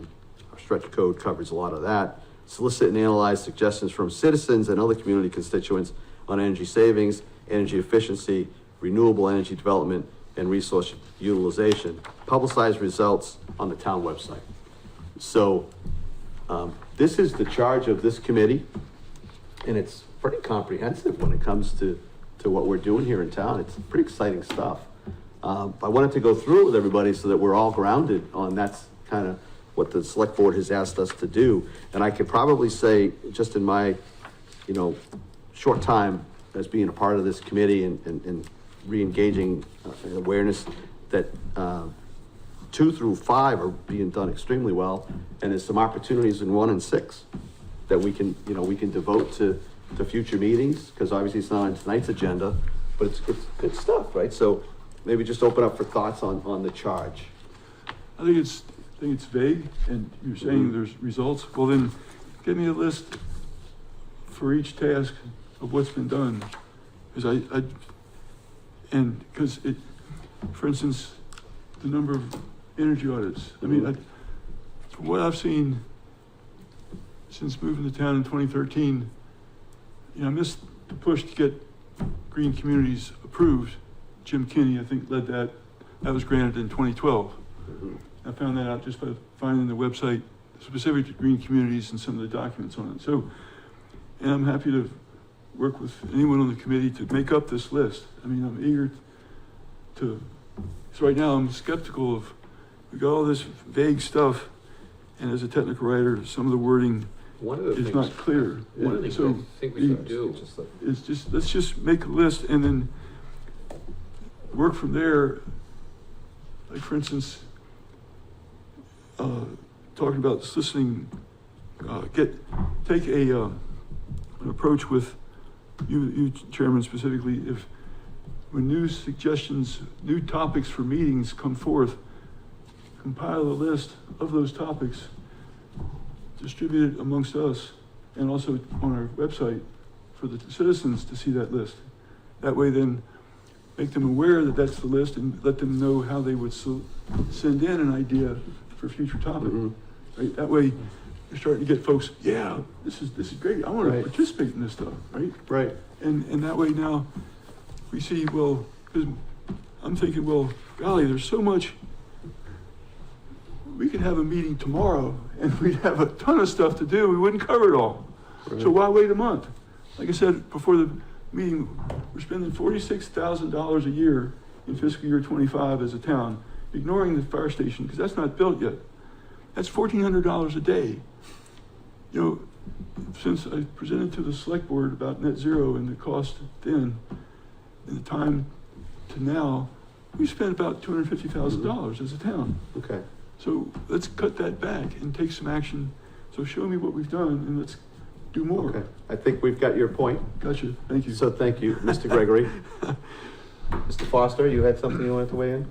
stretch code covers a lot of that. Solicit and analyze suggestions from citizens and other community constituents on energy savings, energy efficiency, renewable energy development, and resource utilization. Publicize results on the town website. So this is the charge of this committee, and it's pretty comprehensive when it comes to what we're doing here in town. It's pretty exciting stuff. I wanted to go through it with everybody so that we're all grounded on that's kind of what the select board has asked us to do. And I could probably say, just in my, short time as being a part of this committee and re-engaging awareness, that 2 through 5 are being done extremely well. And there's some opportunities in 1 and 6 that we can devote to future meetings, because obviously it's not on tonight's agenda, but it's good stuff, right? So maybe just open up for thoughts on the charge. I think it's vague, and you're saying there's results. Well, then give me a list for each task of what's been done. Because for instance, the number of energy audits. I mean, from what I've seen since moving to town in 2013, I missed the push to get green communities approved. Jim Kinney, I think, led that. That was granted in 2012. I found that out just by finding the website specific to green communities and some of the documents on it. So, and I'm happy to work with anyone on the committee to make up this list. I mean, I'm eager to, so right now I'm skeptical of, we got all this vague stuff, and as a technical writer, some of the wording is not clear. One of the things I think we should do is let's just make a list and then work from there. Like, for instance, talking about soliciting, take an approach with you chairman specifically. If when new suggestions, new topics for meetings come forth, compile a list of those topics, distribute it amongst us, and also on our website for the citizens to see that list. That way, then make them aware that that's the list, and let them know how they would send in an idea for future topic. Right? That way, you're starting to get folks. Yeah, this is great. I want to participate in this stuff. Right. Right. And that way now, we see. Well, because I'm thinking, well, golly, there's so much. We could have a meeting tomorrow, and we'd have a ton of stuff to do. We wouldn't cover it all. Right. So why wait a month? Like I said before the meeting, we're spending $46,000 a year in fiscal year 25 as a town, ignoring the fire station because that's not built yet. That's $1,400 a day. Since I presented to the select board about net zero and the cost then, and the time to now, we spent about $250,000 as a town. Okay. So let's cut that back and take some action. So show me what we've done and let's do more. Okay. I think we've got your point. Gotcha. Thank you. So thank you, Mr. Gregory. Mr. Foster, you had something you wanted to weigh in?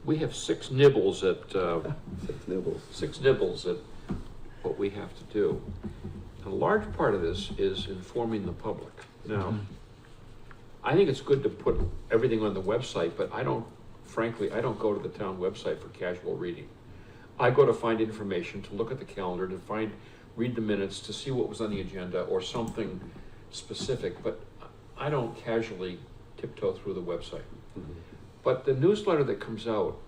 We have 6 nibbles at 6 nibbles. 6 nibbles at what we have to do. And a large part of this is informing the public. Now, I think it's good to put everything on the website, but frankly, I don't go to the town website for casual reading. I go to find information, to look at the calendar, to read the minutes, to see what was on the agenda or something specific, but I don't casually tiptoe through the website. But the newsletter that comes out,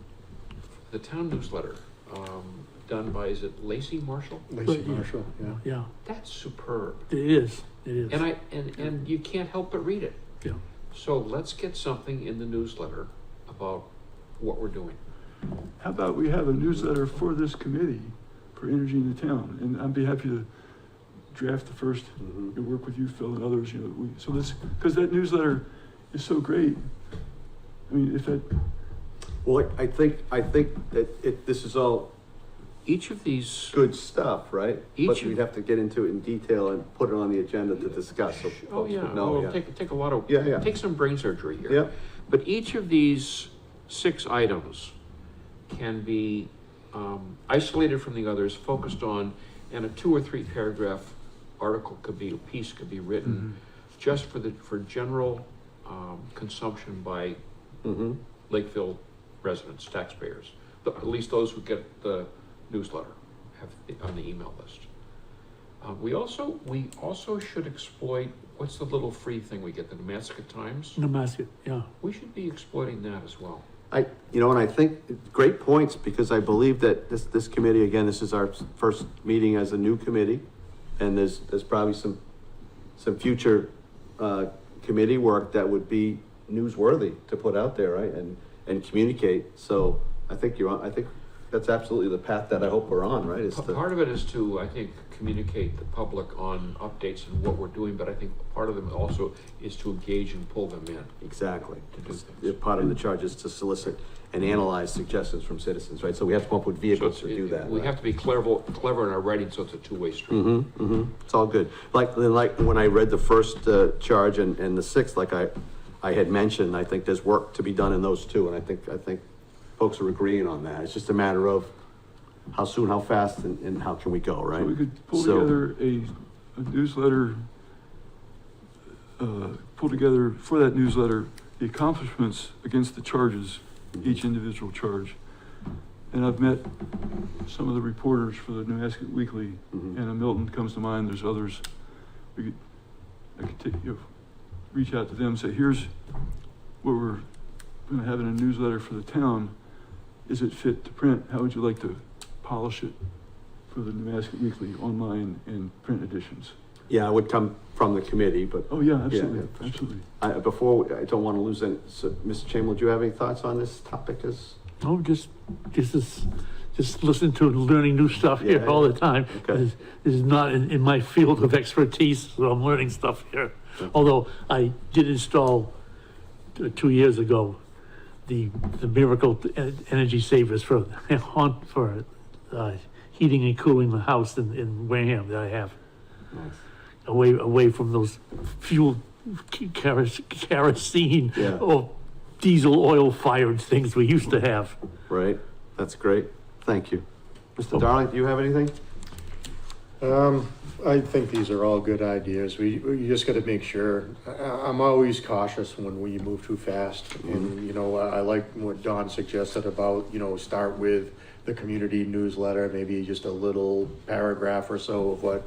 the town newsletter, done by, is it Lacey Marshall? Lacey Marshall, Yeah, That's superb. it is. And you can't help but read it. Yeah. So let's get something in the newsletter about what we're doing. How about we have a newsletter for this committee for energy in the town? And I'd be happy to draft the first, Mhm. work with you, Phil, and others, so this, because that newsletter is so great. I mean, if that, Well, I think that this is all Each of these, good stuff, right? Each But of- we'd have to get into it in detail and put it on the agenda to discuss, so oh folks yeah, would know, well, take a lot of, Yeah, yeah. take some brain surgery here. Yeah. But each of these 6 items can be isolated from the others, focused on, and a 2 or 3 paragraph article could be, a piece could be written just for general consumption by Mm-hmm. Lakeville residents, taxpayers. At least those who get the newsletter have on the email list. We also should exploit, what's the little free thing we get, the Nemasket Times? Nemasket, yeah. We should be exploiting that as well. And I think, great points, because I believe that this committee, again, this is our first meeting as a new committee, and there's probably some future, committee work that would be newsworthy to put out there, right, and communicate, so I think I think that's absolutely the path that I hope we're on, right, is to. Part of it is to, I think, communicate the public on updates and what we're doing, but I think part of them also is to engage and pull them in. Exactly. To do things. Part of the charge is to solicit and analyze suggestions from citizens, right? So we have to come up with vehicles to do that. We have to be clever in our writing, so it's a two-way street. Mm-hmm, mm-hmm. It's all good. Like when I read the first charge and the sixth, like I had mentioned, I think there's work to be done in those two, and I think folks are agreeing on that. It's just a matter of how soon, how fast, and how can we go, right? so we could pull So- together a newsletter, pull together for that newsletter, the accomplishments against the charges, each individual charge. And I've met some of the reporters for the Nemasket Weekly, Mhm. and Milton comes to mind, there's others. I could take, reach out to them, say, here's what we're gonna have in a newsletter for the town. Is it fit to print? How would you like to polish it for the Nemasket Weekly online and print editions? Yeah, it would come from the committee, but Oh, yeah, absolutely, yeah. absolutely. I don't want to lose any, so, Mr. Chamberlain, do you have any thoughts on this topic? No, just listen to and learning new stuff here Yeah, all yeah. the time. Okay. This is not in my field of expertise, so I'm learning stuff here. Okay. Although I did install 2 years ago, the miracle energy savers for heating and cooling the house in Wareham that I have. Nice. Away from those fuel kerosene Yeah. or diesel oil fired things we used to have. Right, that's great, thank you. Mr. Darling, do you have anything? I think these are all good ideas. We just gotta make sure, I'm always cautious when we move too fast. And, I like what Don suggested about, start with the community newsletter, maybe just a little paragraph or so of what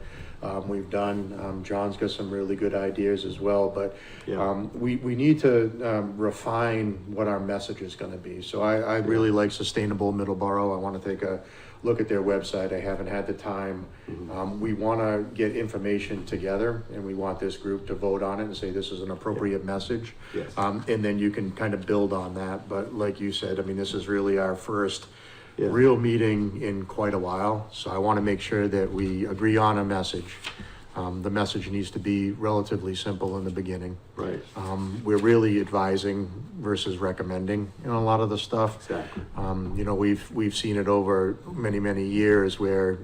we've done. John's got some really good ideas as well, but Yeah. we need to refine what our message is gonna be. So I really like Sustainable Middleborough. I wanna take a look at their website. I haven't had the time. We wanna get information together, and we want this group to vote on it and say this is an appropriate message. Yes. And then you can kind of build on that. But like you said, I mean, this is really our first Yeah. real meeting in quite a while. So I want to make sure that we agree on a message. The message needs to be relatively simple in the beginning. Right. We're really advising versus recommending in a lot of the stuff. Exactly. We've seen it over many years where,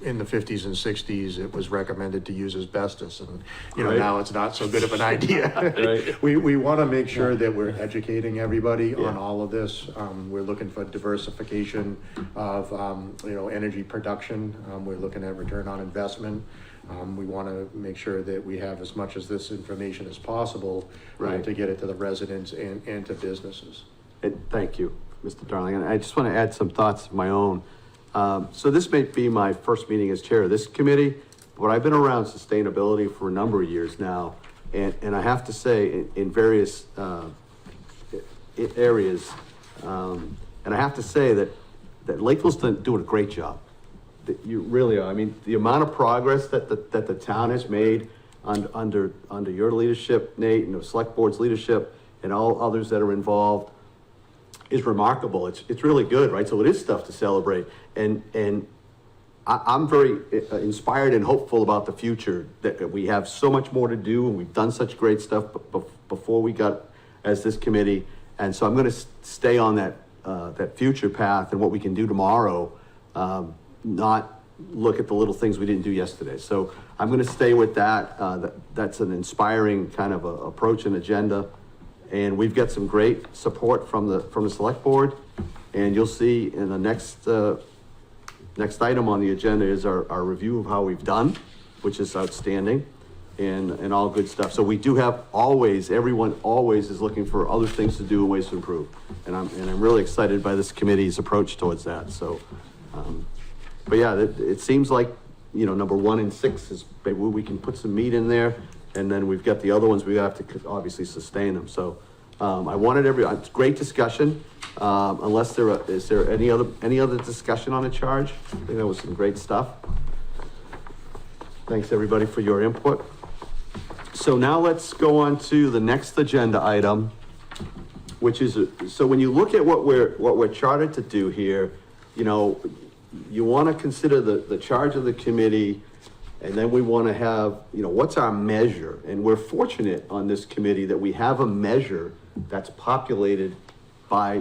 in the 50s and 60s, it was recommended to use asbestos, and Right. now it's not so good of an idea. Right. We want to make sure that we're educating everybody on Yeah. all of this. We're looking for diversification of energy production. We're looking at return on investment. We want to make sure that we have as much of this information as possible Right. to get it to the residents and to businesses. And thank you, Mr. Darling. And I just want to add some thoughts of my own. So this may be my first meeting as chair of this committee, but I've been around sustainability for a number of years now. And I have to say, in various areas, and I have to say that Lakeville's doing a great job. That you really are. I mean, the amount of progress that the town has made under your leadership, Nate, and the select board's leadership, and all others that are involved, is remarkable. It's really good, right? So it is stuff to celebrate. And I'm very inspired and hopeful about the future, that we have so much more to do, and we've done such great stuff before we got as this committee. And so I'm going to stay on that future path and what we can do tomorrow, not look at the little things we didn't do yesterday. So I'm going to stay with that. That's an inspiring kind of approach and agenda. And we've got some great support from the select board. And you'll see in the next item on the agenda is our review of how we've done, which is outstanding, and all good stuff. So we do have everyone always is looking for other things to do and ways to improve. And I'm really excited by this committee's approach towards that. So, but yeah, it seems like, number 1 and 6 is maybe we can put some meat in there, and then we've got the other ones, we have to obviously sustain them. So, I wanted it's great discussion. Unless is there any other discussion on the charge? I think that was some great stuff. Thanks everybody for your input. So now let's go on to the next agenda item, which is, so when you look at what we're chartered to do here, you want to consider the charge of the committee, and then we want to have, what's our measure? And we're fortunate on this committee that we have a measure that's populated by,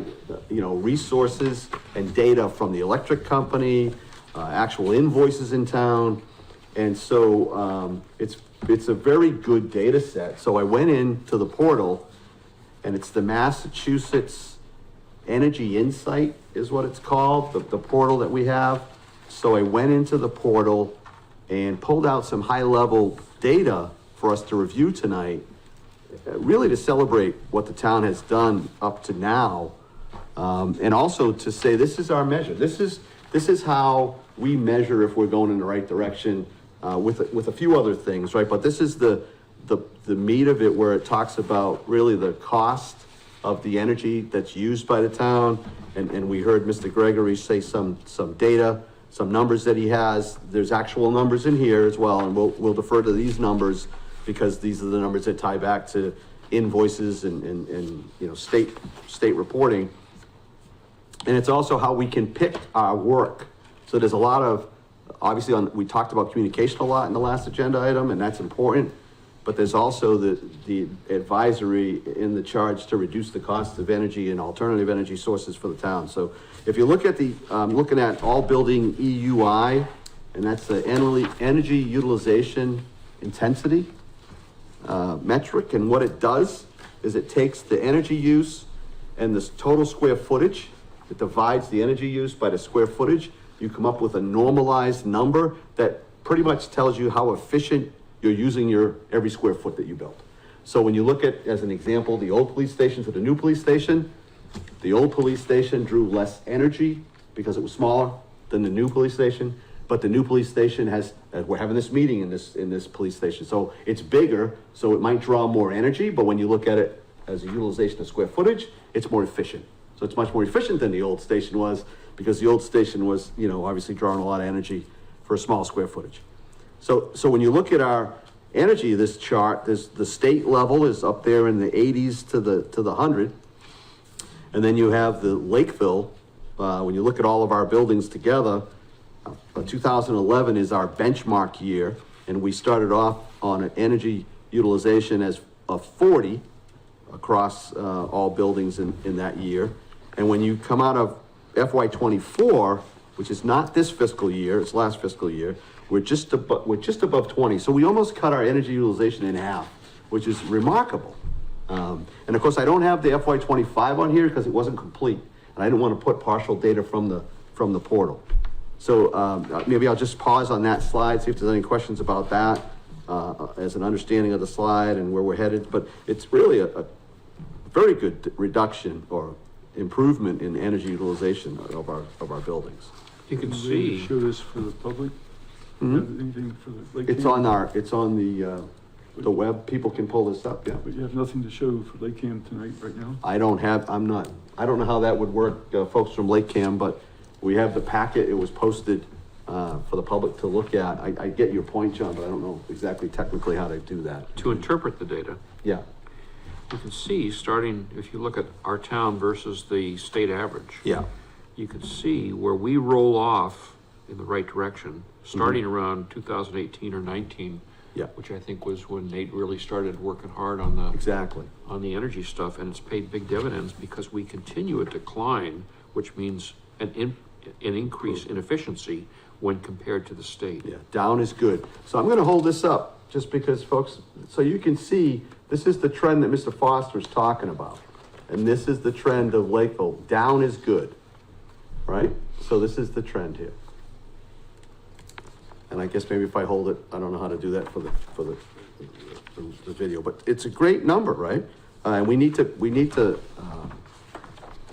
resources and data from the electric company, actual invoices in town. And so it's a very good data set. So I went into the portal, and it's the Massachusetts Energy Insight is what it's called, the portal that we have. So I went into the portal and pulled out some high-level data for us to review tonight, really to celebrate what the town has done up to now, and also to say this is our measure. This is how we measure if we're going in the right direction, with a few other things, right? But this is the meat of it, where it talks about really the cost of the energy that's used by the town, and we heard Mr. Gregory say some data, some numbers that he has. There's actual numbers in here as well, and we'll defer to these numbers because these are the numbers that tie back to invoices and state reporting. And it's also how we can pick our work. So there's a lot of, obviously we talked about communication a lot in the last agenda item, and that's important, but there's also the advisory in the charge to reduce the cost of energy and alternative energy sources for the town. So if you look at looking at all building EUI, and that's the energy utilization intensity metric, and what it does is it takes the energy use and this total square footage, it divides the energy use by the square footage. You come up with a normalized number that pretty much tells you how efficient you're using your every square foot that you built. So when you look at, as an example, the old police station to the new police station, the old police station drew less energy because it was smaller than the new police station, but the new police station has, we're having this meeting in this police station, so it's bigger, so it might draw more energy, but when you look at it as a utilization of square footage, it's more efficient. So it's much more efficient than the old station was, because the old station was, obviously drawing a lot of energy for a small square footage. So when you look at our energy, this chart, the state level is up there in the 80s to the 100. And then you have the Lakeville, when you look at all of our buildings together, 2011 is our benchmark year. And we started off on an energy utilization as of 40 across all buildings in that year. And when you come out of FY24, which is not this fiscal year, it's last fiscal year, we're just above 20. So we almost cut our energy utilization in half, which is remarkable. And of course, I don't have the FY25 on here because it wasn't complete, and I didn't want to put partial data from the portal. So maybe I'll just pause on that slide, see if there's any questions about that, as an understanding of the slide and where we're headed. But it's really a very good reduction or improvement in energy utilization of our buildings. You can Can see. show this for the public? Mhm. Have anything for the Lake It's Cam? on the web. People can pull this up. Yeah. But you have nothing to show for LakeCAM tonight, right now? I don't know how that would work, folks from LakeCAM, but we have the packet. It was posted for the public to look at. I get your point, John, but I don't know exactly technically how to do that. To interpret the data, Yeah. you can see, starting, if you look at our town versus the state average. Yeah. You can see where we roll off in the right direction, starting around 2018 or 19. Yeah. Which I think was when Nate really started working hard on the Exactly. on the energy stuff, and it's paid big dividends because we continue a decline, which means an increase in efficiency when compared to the state. Yeah, down is good. So I'm gonna hold this up, just because, folks, so you can see, this is the trend that Mr. Foster's talking about. And this is the trend of Lakeville. Down is good, right? So this is the trend here. And I guess maybe if I hold it, I don't know how to do that for the video, but it's a great number, right? And we need to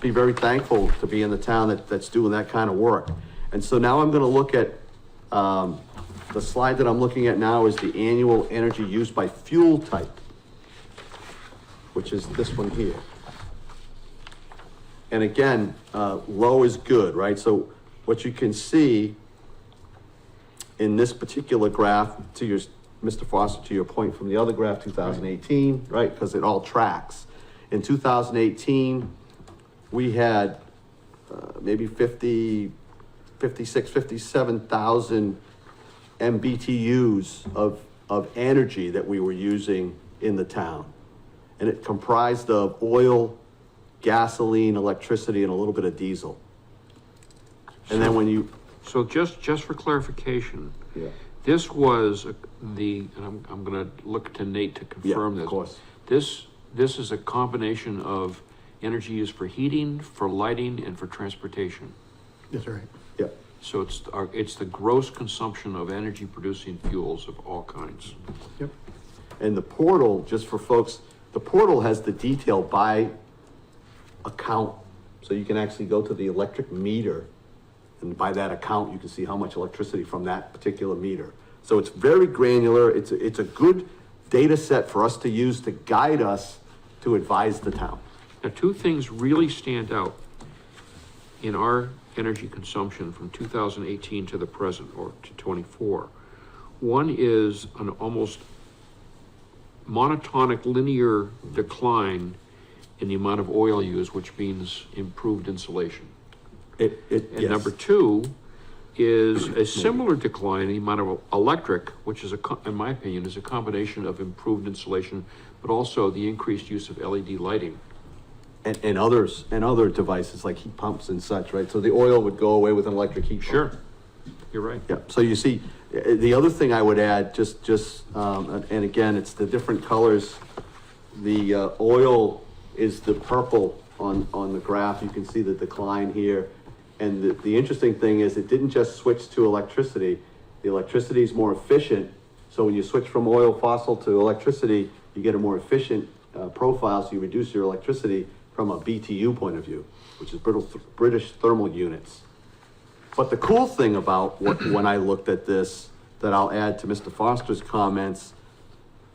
be very thankful to be in the town that's doing that kind of work. And so now I'm gonna look at, the slide that I'm looking at now is the annual energy used by fuel type, which is this one here. And again, low is good, right? So what you can see in this particular graph, to your, Mr. Foster, to your point from the other graph, 2018, right? Because it all tracks. In 2018, we had maybe 57,000 MBTUs of energy that we were using in the town. And it comprised of oil, gasoline, electricity, and a little bit of diesel. And then when you... So just for clarification, Yeah. this was and I'm gonna look to Nate to confirm Yeah, this. of course. This is a combination of energy used for heating, for lighting, and for transportation. That's right. Yeah. So it's the gross consumption of energy producing fuels of all kinds. Yep. And the portal, just for folks, the portal has the detail by account. So you can actually go to the electric meter, and by that account, you can see how much electricity from that particular meter. So it's very granular. It's a good data set for us to use to guide us to advise the town. Now, two things really stand out in our energy consumption from 2018 to the present, or to 24. One is an almost monotonic linear decline in the amount of oil used, which means improved insulation. And Yes. number two is a similar decline in the amount of electric, which is in my opinion, is a combination of improved insulation, but also the increased use of LED lighting. And other devices like heat pumps and such, right? So the oil would go away with an electric heat pump. Sure, you're right. Yeah, so you see, the other thing I would add, and again, it's the different colors. The oil is the purple on the graph. You can see the decline here. And the interesting thing is it didn't just switch to electricity. The electricity is more efficient. So when you switch from oil fossil to electricity, you get a more efficient profile, so you reduce your electricity from a BTU point of view, which is British thermal units. But the cool thing about when I looked at this, that I'll add to Mr. Foster's comments,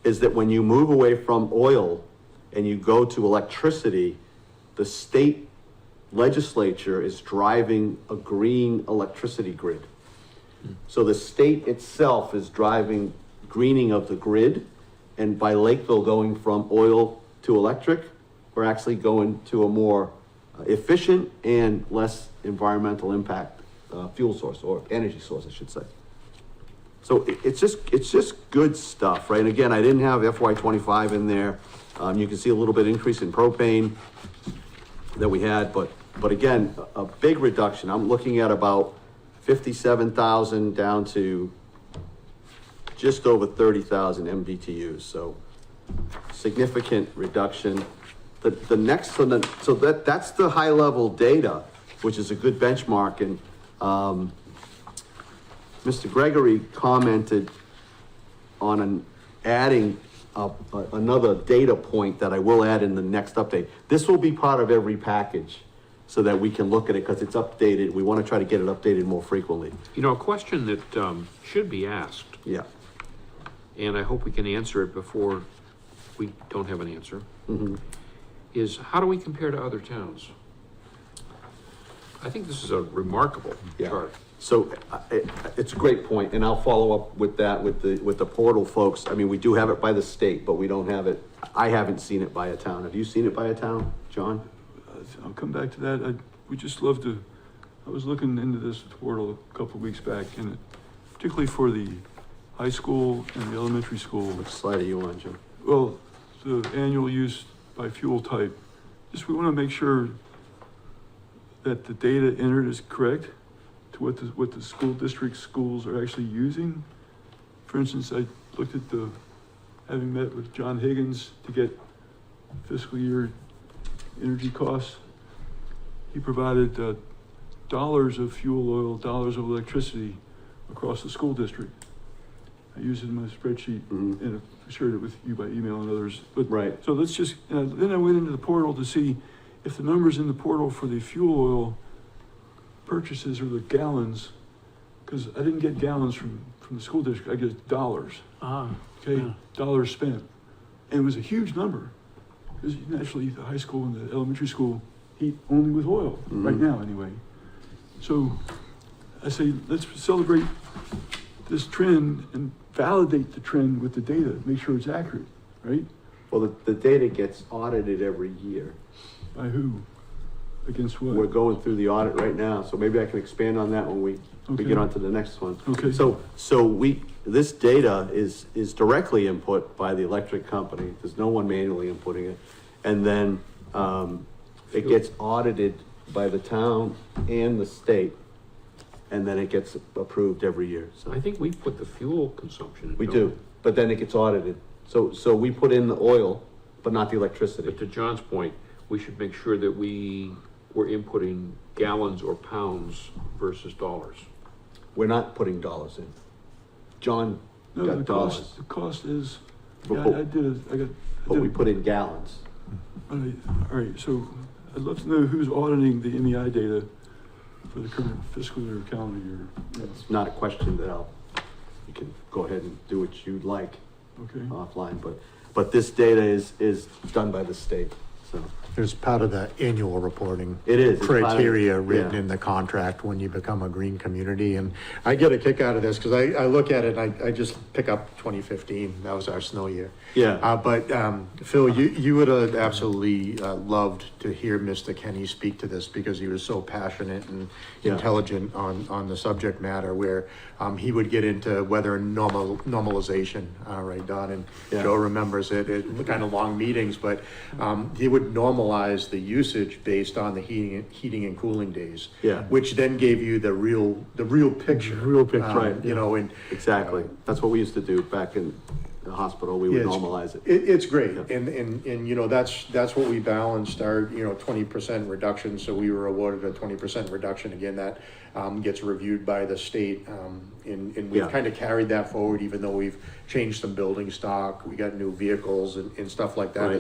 is that when you move away from oil and you go to electricity, the state legislature is driving a green electricity grid. So the state itself is driving greening of the grid, and by Lakeville going from oil to electric, we're actually going to a more efficient and less environmental impact fuel source, or energy source, I should say. So it's just good stuff, right? And again, I didn't have FY25 in there. You can see a little bit increase in propane that we had, but again, a big reduction. I'm looking at about 57,000 down to just over 30,000 MBTUs. So significant reduction. The next, so that's the high level data, which is a good benchmark. And Mr. Gregory commented on adding another data point that I will add in the next update. This will be part of every package so that we can look at it, because it's updated. We want to try to get it updated more frequently. You know, a question that should be asked, Yeah. and I hope we can answer it before we don't have an answer, is how do we compare to other towns? I think this is a remarkable chart. So it's a great point, and I'll follow up with that with the portal folks. I mean, we do have it by the state, but we don't have it. I haven't seen it by a town. Have you seen it by a town, John? I'll come back to that. We just love to I was looking into this portal a couple of weeks back, and particularly for the high school and the elementary school. Which slide are you on, Jim? Well, the annual use by fuel type, just we want to make sure that the data entered is correct to what the school district schools are actually using. For instance, I looked at having met with John Higgins to get fiscal year energy costs. He provided dollars of fuel oil, dollars of electricity across the school district. I used it in my spreadsheet and I shared it with you by email and others. But Right. So let's just, then I went into the portal to see if the numbers in the portal for the fuel oil purchases are the gallons, because I didn't get gallons from the school district, I get dollars, okay? Yeah. Dollars spent. And it was a huge number, because naturally the high school and the elementary school heat only with oil, right now anyway. So I say, let's celebrate this trend and validate the trend with the data, make sure it's accurate, right? Well, the data gets audited every year. By who? Against what? We're going through the audit right now, so maybe I can expand on that when we Okay. get on to the next one. Okay. So this data is directly input by the electric company. There's no one manually inputting it. And then, it gets audited by the town and the state. And then it gets approved every year, so. I think we put the fuel consumption in. We don't do, but then it gets audited. So we put in the oil, but not the electricity. But to John's point, we should make sure that we're inputting gallons or pounds versus dollars. We're not putting dollars in. John No, got dollars, the cost is, But- yeah, I got. but we put in gallons. All right, so I'd love to know who's auditing the MEI data for the current fiscal year, calendar year. It's not a question that you can go ahead and do what you'd like Okay, offline, but this data is done by the state, so. There's part of the annual reporting. It is. It's part of- Criteria written yeah. in the contract when you become a green community, and I get a kick out of this, because I look at it, and I just pick up 2015, that was our snow year. Yeah, But Phil, you would have absolutely loved to hear Mr. Kenny speak to this, because he was so passionate and Yeah. intelligent on the subject matter, where he would get into weather normalization, right, Don? And Yeah. Joe remembers it kind of long meetings, but he would normalize the usage based on the heating and cooling days. Yeah. Which then gave you the real picture. Real picture, right, You know, and exactly. That's what we used to do back in the hospital. We would Yeah, normalize it. It's great, Yeah. and you know, that's what we balanced our, 20% reduction, so we were awarded a 20% reduction, again, that gets reviewed by the state, and we've Yeah. kind of carried that forward, even though we've changed some building stock, we got new vehicles and stuff like that. Right.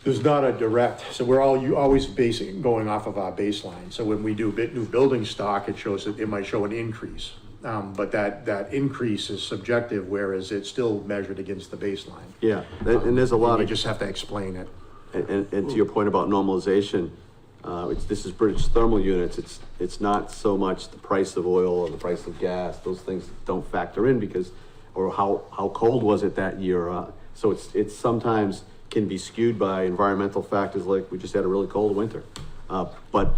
There's not a direct, so we're always going off of our baseline, so when we do new building stock, it shows that it might show an increase. But that increase is subjective, whereas it's still measured against the baseline. Yeah, and there's a lot You of, just have to explain it. and to your point about normalization, this is British thermal units. It's not so much the price of oil or the price of gas. Those things don't factor in because, or how cold was it that year? So it's sometimes can be skewed by environmental factors, like we just had a really cold winter. But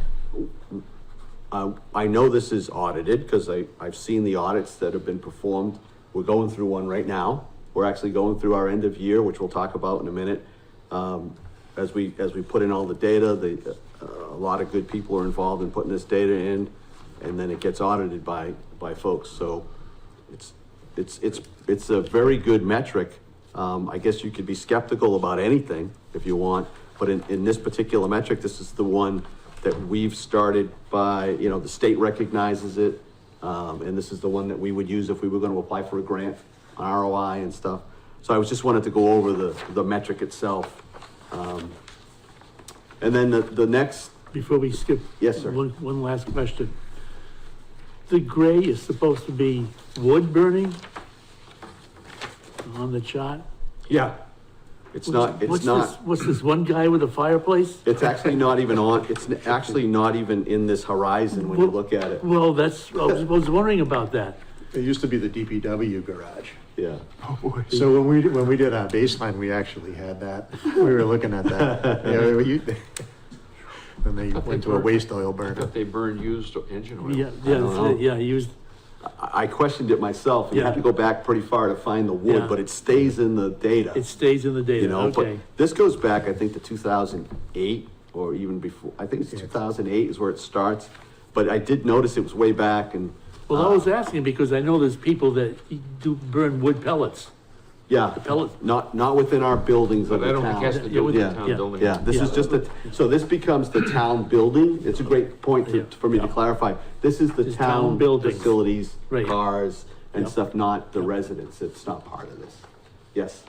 I know this is audited because I've seen the audits that have been performed. We're going through one right now. We're actually going through our end of year, which we'll talk about in a minute. As we put in all the data, a lot of good people are involved in putting this data in, and then it gets audited by folks. So it's a very good metric. I guess you could be skeptical about anything if you want, but in this particular metric, this is the one that we've started by, the state recognizes it. And this is the one that we would use if we were going to apply for a grant on ROI and stuff. So I just wanted to go over the metric itself. And then the next, Before we skip. Yes, sir. One last question. The gray is supposed to be wood burning on the chart? yeah, it's not, What's this one guy with a fireplace? it's actually not even on, it's actually not even in this horizon when you look at it. Well, I was wondering about that. It used to be the DPW garage. Yeah. oh boy. So when we did our baseline, we actually had that. We were looking at that. then they went to a waste oil I burner. thought they burned used engine oil. Yeah, don't know. yeah, he used, I questioned it myself. You have to go back pretty far to find the wood, Yeah. but it stays in the data. it stays in the You data, know, but okay. this goes back, I think, to 2008 or even before. I think it's 2008 is where it starts. But I did notice it was way back and. Well, I was asking because I know there's people that do burn wood pellets. Yeah, pellets. not within our buildings of But I the don't think it has town. to do with the Yeah, town yeah, building. Yeah, this is Yeah. just so this becomes the town building. It's a great point Yeah. for me to Yeah. clarify. This is the It's town town buildings. facilities, Right. cars and Yeah. stuff, not the Yeah. residents. It's not part of this. Yes.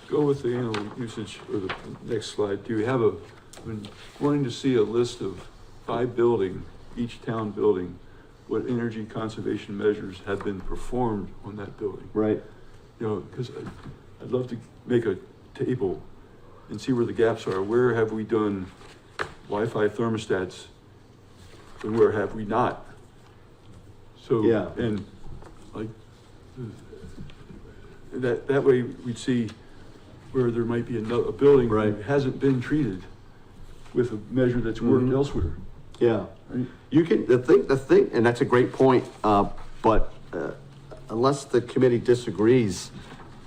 Go with the animal usage, or the next slide. Do you have I've been wanting to see a list of by building, each town building, what energy conservation measures have been performed on that building. Right. You know, because I'd love to make a table and see where the gaps are. Where have we done Wi-Fi thermostats and where have we not? So, Yeah. and like, that way we'd see where there might be a building Right. that hasn't been treated with a measure that's worked Mhm. elsewhere. Yeah. Right? You can, the thing, and that's a great point, but unless the committee disagrees,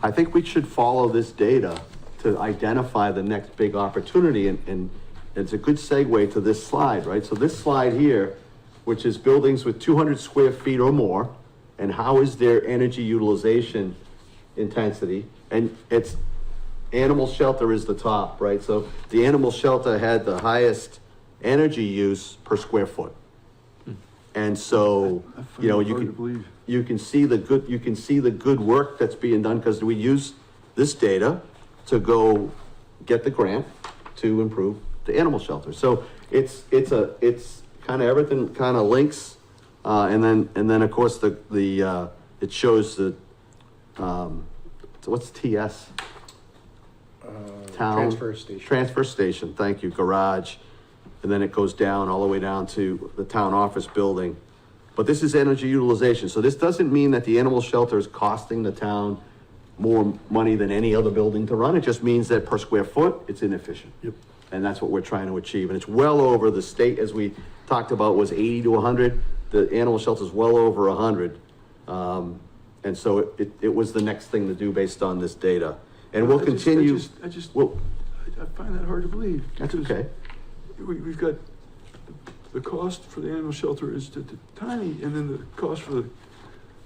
I think we should follow this data to identify the next big opportunity, and it's a good segue to this slide, right? So this slide here, which is buildings with 200 square feet or more, and how is their energy utilization intensity? And it's, animal shelter is the top, right? So the animal shelter had the highest energy use per square foot. And so, I find you know, it you hard to can, believe. you can see the good work that's being done, because we use this data to go get the grant to improve the animal shelter. So it's kind of, everything kind of links, and then of course it shows the, what's TS? Town. Transfer station. Transfer station, thank you, garage, and then it goes down, all the way down to the town office building. But this is energy utilization, so this doesn't mean that the animal shelter is costing the town more money than any other building to run, it just means that per square foot, it's inefficient. Yep. And that's what we're trying to achieve, and it's well over, the state, as we talked about, was 80 to 100, the animal shelter's well over 100. And so it was the next thing to do based on this data. And we'll continue. I find that hard to believe. That's because okay. We've got, the cost for the animal shelter is tiny, and then the cost for the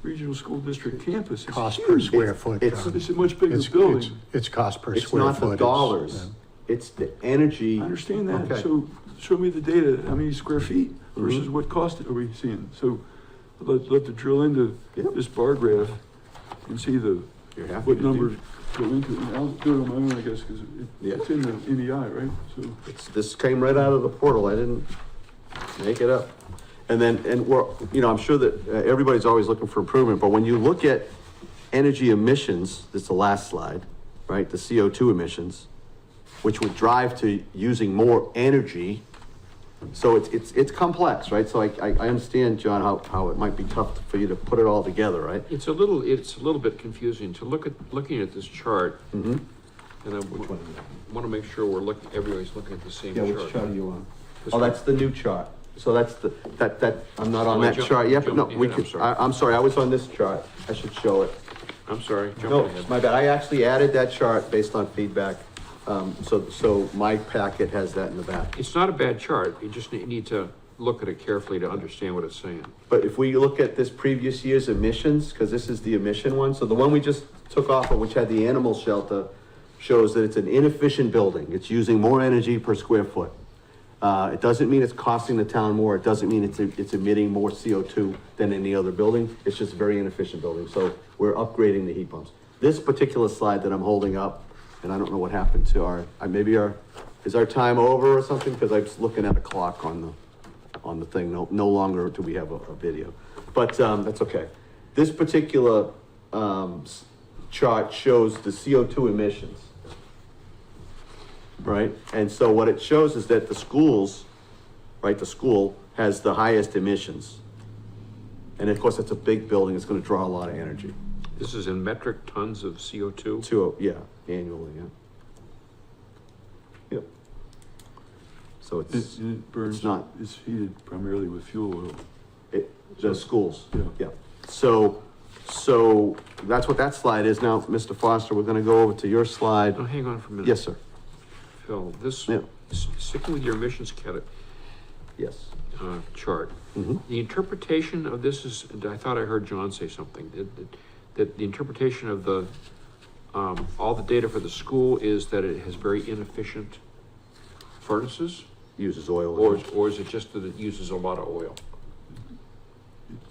regional school district campus is Cost per huge. square foot. It's- John. It's a much bigger It's building. it's cost per It's square not foot. the It's, dollars, it's the energy. I understand that, Okay. so show me the data, how many square feet versus Mhm. what cost are we seeing? So I'd love to drill into Yep. this bar graph and see You're happy what to do- numbers go into it. And I'll do it on my own, I guess, because Yeah. it's in the NEI, right? So, This came right out of the portal, I didn't make it up. And then, we're, you know, I'm sure that everybody's always looking for improvement, but when you look at energy emissions, this is the last slide, right, the CO2 emissions, which would drive to using more energy, so it's complex, right? So I understand, John, how it might be tough for you to put it all together, right? It's a little bit confusing to looking at this chart, Mm-hmm. and I want to make sure everybody's looking at the same Yeah, chart. which chart are you on? This Oh, one. that's the new chart. So that's I'm not on Oh, I that jumped- chart yet, but no, jumped we ahead, can, I'm sorry. I'm sorry, I was on this chart. I should show it. I'm sorry, No, jumping ahead. my bad. I actually added that chart based on feedback. So my packet has that in the back. It's not a bad chart, you just need to look at it carefully to understand what it's saying. But if we look at this previous year's emissions, because this is the emission one, so the one we just took off of, which had the animal shelter, shows that it's an inefficient building. It's using more energy per square foot. It doesn't mean it's costing the town more. It doesn't mean it's emitting more CO2 than any other building. It's just a very inefficient building. So we're upgrading the heat pumps. This particular slide that I'm holding up, and I don't know what happened to is our time over or something? Because I was looking at a clock on the thing. No longer do we have a video, but that's okay. This particular chart shows the CO2 emissions. Right, and so what it shows is that the school has the highest emissions. And of course, it's a big building, it's gonna draw a lot of energy. This is in metric tons of CO2? Yeah, annually, yeah. Yep. So it's, It burns, it's not, it's heated primarily with fuel oil. the schools. Yeah. Yeah. So that's what that slide is. Now, Mr. Foster, we're gonna go over to your slide. Oh, hang on for a minute. Yes, sir. Phil, this, Yeah. sticking with your emissions Yes. chart, Mhm. the interpretation of this is, and I thought I heard John say something, that the interpretation of the, all the data for the school is that it has very inefficient furnaces? Uses oil. Or is it just that it uses a lot of oil?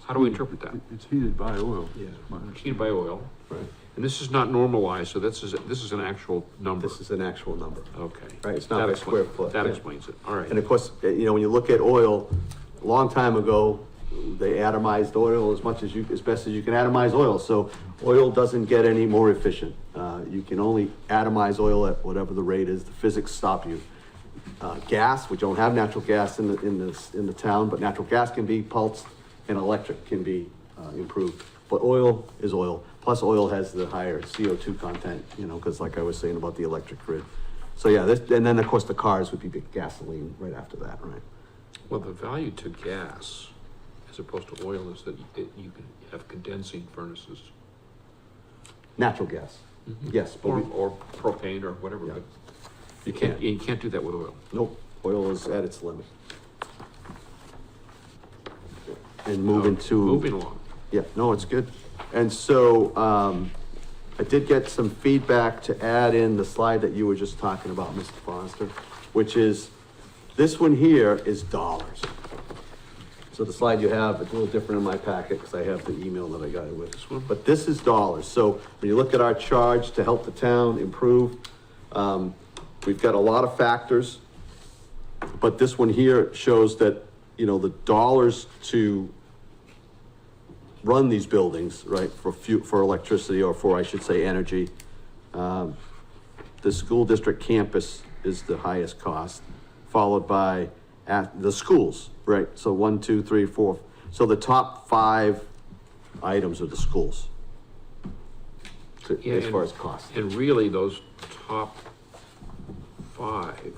How do we interpret that? It's heated by oil. Yeah. It's heated by oil, Right. and this is not normalized, so this is an actual number. This is an actual number. Okay. Right, it's not That by explains- square foot, That yeah. explains it, all right. And of course, when you look at oil, a long time ago, they atomized oil as best as you can atomize oil. So oil doesn't get any more efficient. You can only atomize oil at whatever the rate is. The physics stop you. Gas, we don't have natural gas in the town, but natural gas can be pulsed and electric can be improved. But oil is oil. Plus oil has the higher CO2 content, because like I was saying about the electric grid. So yeah, and then of course the cars would be gasoline right after that, right? Well, the value to gas as opposed to oil is that you can have condensing furnaces. Natural gas, yes, but Or propane or whatever, Yeah. but you can't. you can't do that with oil. Nope, oil is at its limit. And moving along. Yeah, no, it's good. And so, I did get some feedback to add in the slide that you were just talking about, Mr. Foster, which is, this one here is dollars. So the slide you have, it's a little different in my packet because I have the email that I got it with. This one? But this is dollars. So when you look at our charge to help the town improve, we've got a lot of factors. But this one here shows that, the dollars to run these buildings, right, for electricity, or for, I should say, energy. The school district campus is the highest cost, followed by the schools, right? So 1, 2, 3, 4. So the top 5 items are the schools. Yeah, As far as cost. And really, those top 5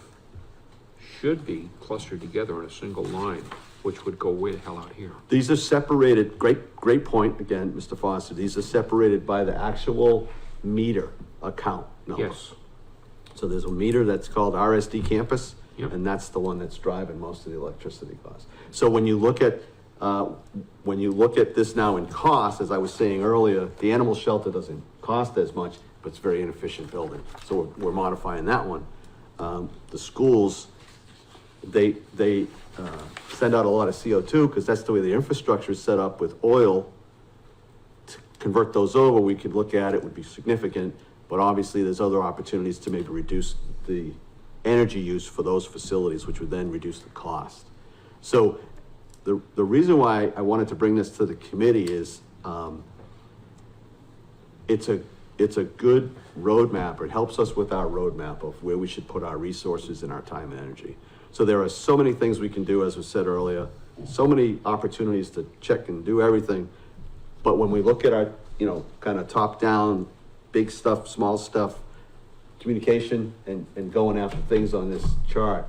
should be clustered together on a single line, which would go way the hell out here. These are separated, great point, again, Mr. Foster, these are separated by the actual meter account number. Yes. So there's a meter that's called RSD Campus, Yep. and that's the one that's driving most of the electricity costs. So when you look at this now in cost, as I was saying earlier, the animal shelter doesn't cost as much, but it's a very inefficient building. So we're modifying that one. The schools, they send out a lot of CO2 because that's the way the infrastructure is set up with oil. To convert those over, we could look at it, would be significant, but obviously there's other opportunities to maybe reduce the energy use for those facilities, which would then reduce the cost. So the reason why I wanted to bring this to the committee is it's a good roadmap, or it helps us with our roadmap of where we should put our resources and our time and energy. So there are so many things we can do, as was said earlier, so many opportunities to check and do everything. But when we look at our, kind of top down, big stuff, small stuff, communication and going after things on this chart.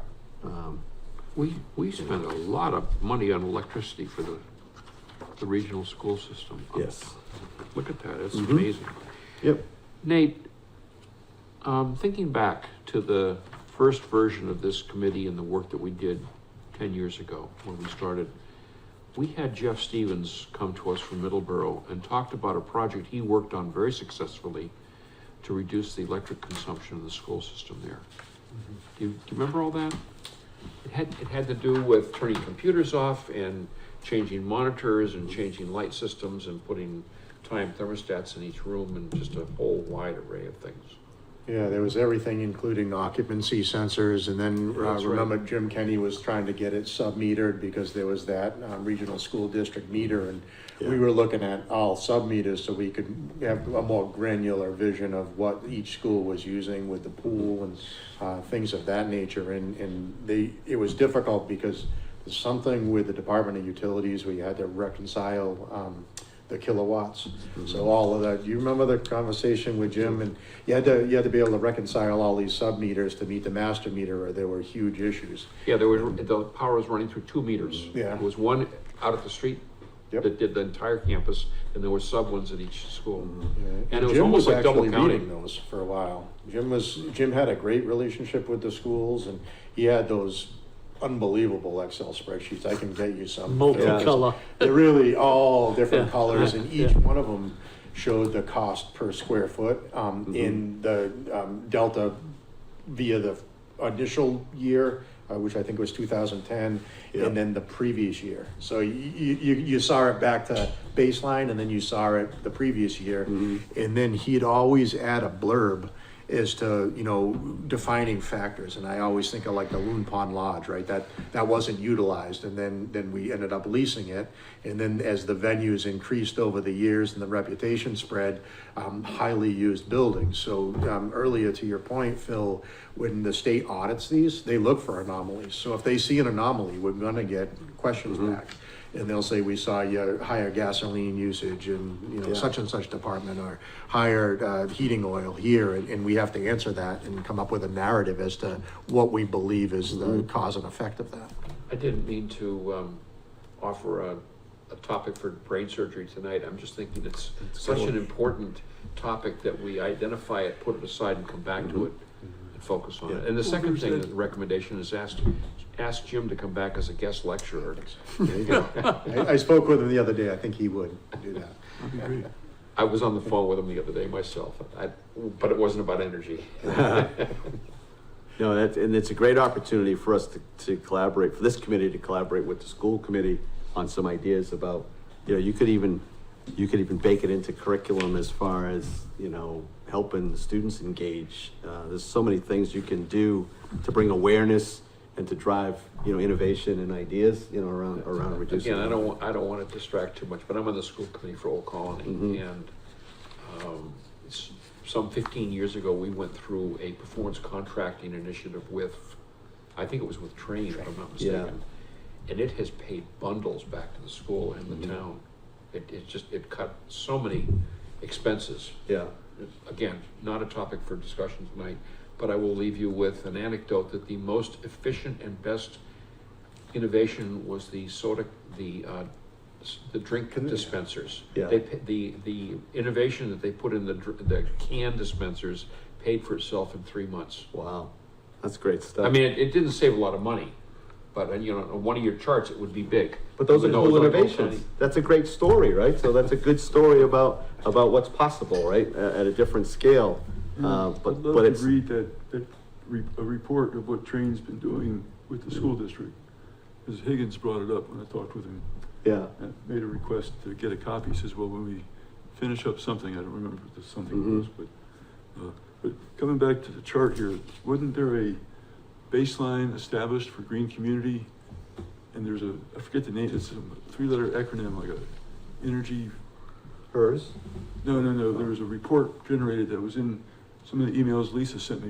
We spend a lot of money on electricity for the regional school system. Yes. Look at that, it's Mhm. amazing. Yep. Nate, thinking back to the first version of this committee and the work that we did 10 years ago when we started, we had Jeff Stevens come to us from Middleborough and talked about a project he worked on very successfully to reduce the electric consumption of the school system there. Do you remember all that? It had to do with turning computers off and changing monitors and changing light systems and putting time thermostats in each room and just a whole wide array of things. Yeah, there was everything, including occupancy sensors, and then That's right. remember Jim Kenny was trying to get it sub-metered because there was that regional school district meter, and we were looking at all sub-meters so we could have a more granular vision of what each school was using with the pool and things of that nature. And it was difficult because there's something with the Department of Utilities where you had to reconcile the kilowatts. So all of that, do you remember the conversation with Jim? And you had to be able to reconcile all these sub meters to meet the master meter, or there were huge issues. Yeah, the power was running through 2 meters. Yeah. There was one out at the street Yep. that did the entire campus, and there were sub ones at each school. Yeah, And it was Jim almost like double actually counting. reading those for a while. Jim had a great relationship with the schools, and he had those unbelievable Excel spreadsheets. I can get you some. Multicolor. They're really all different Yeah. colors, and each Yeah. one of them showed the cost per square foot in the delta via the initial year, which I think was 2010, Yep. and then the previous year. So you saw it back to baseline, and then you saw it the previous year, and then he'd always add a blurb as to, defining factors. And I always think of like the Loon Pond Lodge, right? That wasn't utilized, and then we ended up leasing it. And then as the venues increased over the years and the reputation spread, highly used buildings. So earlier to your point, Phil, when the state audits these, they look for anomalies. So if they see an anomaly, we're gonna get questions back. And they'll say, we saw your higher gasoline usage in, Yeah. such and such department, or higher heating oil here, and we have to answer that and come up with a narrative as to what we believe is the cause and effect of that. I didn't mean to offer a topic for brain surgery tonight. I'm just thinking it's such an important topic that we identify it, put it aside, and come back to it and focus on it. And the second thing, the recommendation is ask Jim to come back as a guest lecturer. There you go. I spoke with him the other day. I think he would do that. That'd be great. I was on the phone with him the other day myself, but it wasn't about energy. No, and it's a great opportunity for us to collaborate, for this committee to collaborate with the school committee on some ideas about, you could even bake it into curriculum as far as, helping the students engage. There's so many things you can do to bring awareness and to drive, innovation and ideas, around reducing. Again, I don't want to distract too much, but I'm on the school committee for Old Colony, and some 15 years ago, we went through a performance contracting initiative with, I think it was with Train, if I'm not mistaken. And it has paid bundles back to the school and the town. It cut so many expenses. Yeah. Again, not a topic for discussion tonight, but I will leave you with an anecdote that the most efficient and best innovation was the drink dispensers. Yeah. The innovation that they put in the can dispensers paid for itself in 3 months. Wow, that's great stuff. I mean, it didn't save a lot of money, but on one of your charts, it would be big. But those are Even though cool it's not innovations. money. That's a great story, right? So that's a good story about what's possible, right? At a different scale. I'd love But to it's, read a report of what Train's been doing with the school district. Because Higgins brought it up when I talked with him. yeah, And made a request to get a copy. He says, well, when we finish up something, I don't remember what the something was, but coming back to the chart here, wasn't there a baseline established for green community? And there's I forget the name, it's a 3-letter acronym, like a energy. hers. No, there was a report generated that was in some of the emails Lisa sent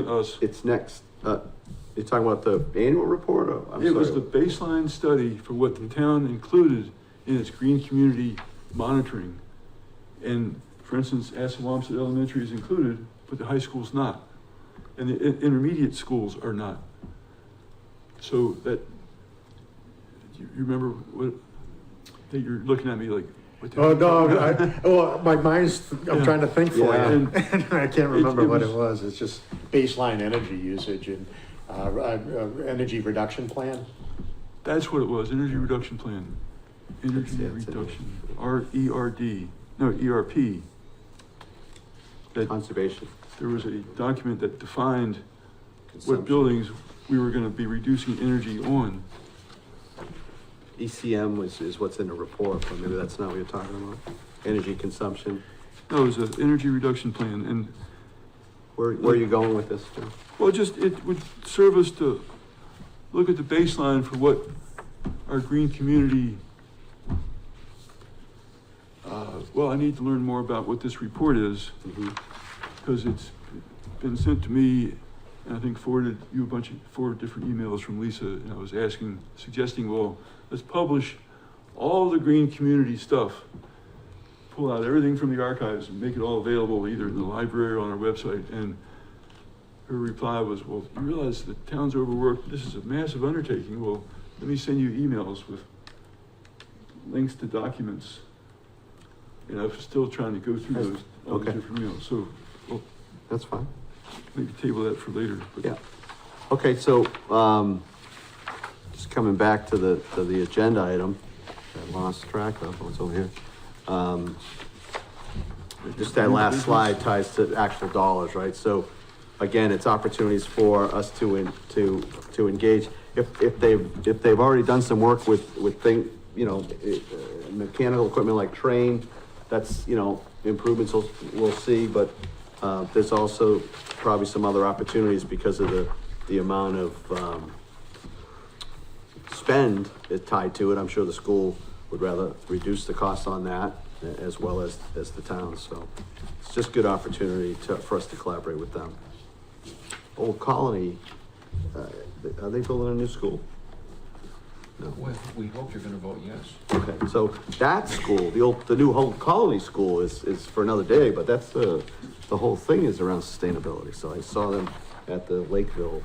us. It's next. You're talking about the annual report? Or, I'm It was sorry. the baseline study for what the town included in its green community monitoring. And for instance, Assawamsett Elementary is included, but the high school's not. And the intermediate schools are not. So that, you remember what, that you're looking at me like, what the Oh, hell? no, my mind's, I'm Yeah. trying to think for Yeah. you. I can't remember it what was- it was. It's just baseline energy usage and energy reduction plan. That's what it was, energy reduction plan. Energy That's it. reduction, ERP. That Conservation. there was a document that defined Consumption. what buildings we were gonna be reducing energy on. ECM is what's in the report, but maybe that's not what you're talking about. Energy consumption. No, it was an energy reduction plan, and, Where are you going with this, Jim? well, it would serve us to look at the baseline for what our green community, well, I need to learn more about what this report is, because it's been sent to me, and I think forwarded you 4 different emails from Lisa, and I was suggesting, well, let's publish all the green community stuff pull out everything from the archives and make it all available either in the library or on our website. And her reply was, well, you realize the town's overworked. This is a massive undertaking. Well, let me send you emails with links to documents. And I'm still trying to go through those, all the Okay. different emails. So we'll That's fine. maybe table that for later. But Yeah. Okay, so, just coming back to the agenda item, I lost track of what's over here. Just that last slide ties to actual dollars, right? So, again, it's opportunities for us to engage. If they've already done some work with mechanical equipment like train, that's, improvements we'll see, but, there's also probably some other opportunities because of the amount of, spend is tied to it. I'm sure the school would rather reduce the cost on that as well as the town, so it's just good opportunity for us to collaborate with them. Old Colony, are they building a new school? No. Well, we hope you're gonna vote yes. Okay, so that school, the new Old Colony School is for another day, but that's the whole thing is around sustainability. So I saw them at the Lakeville,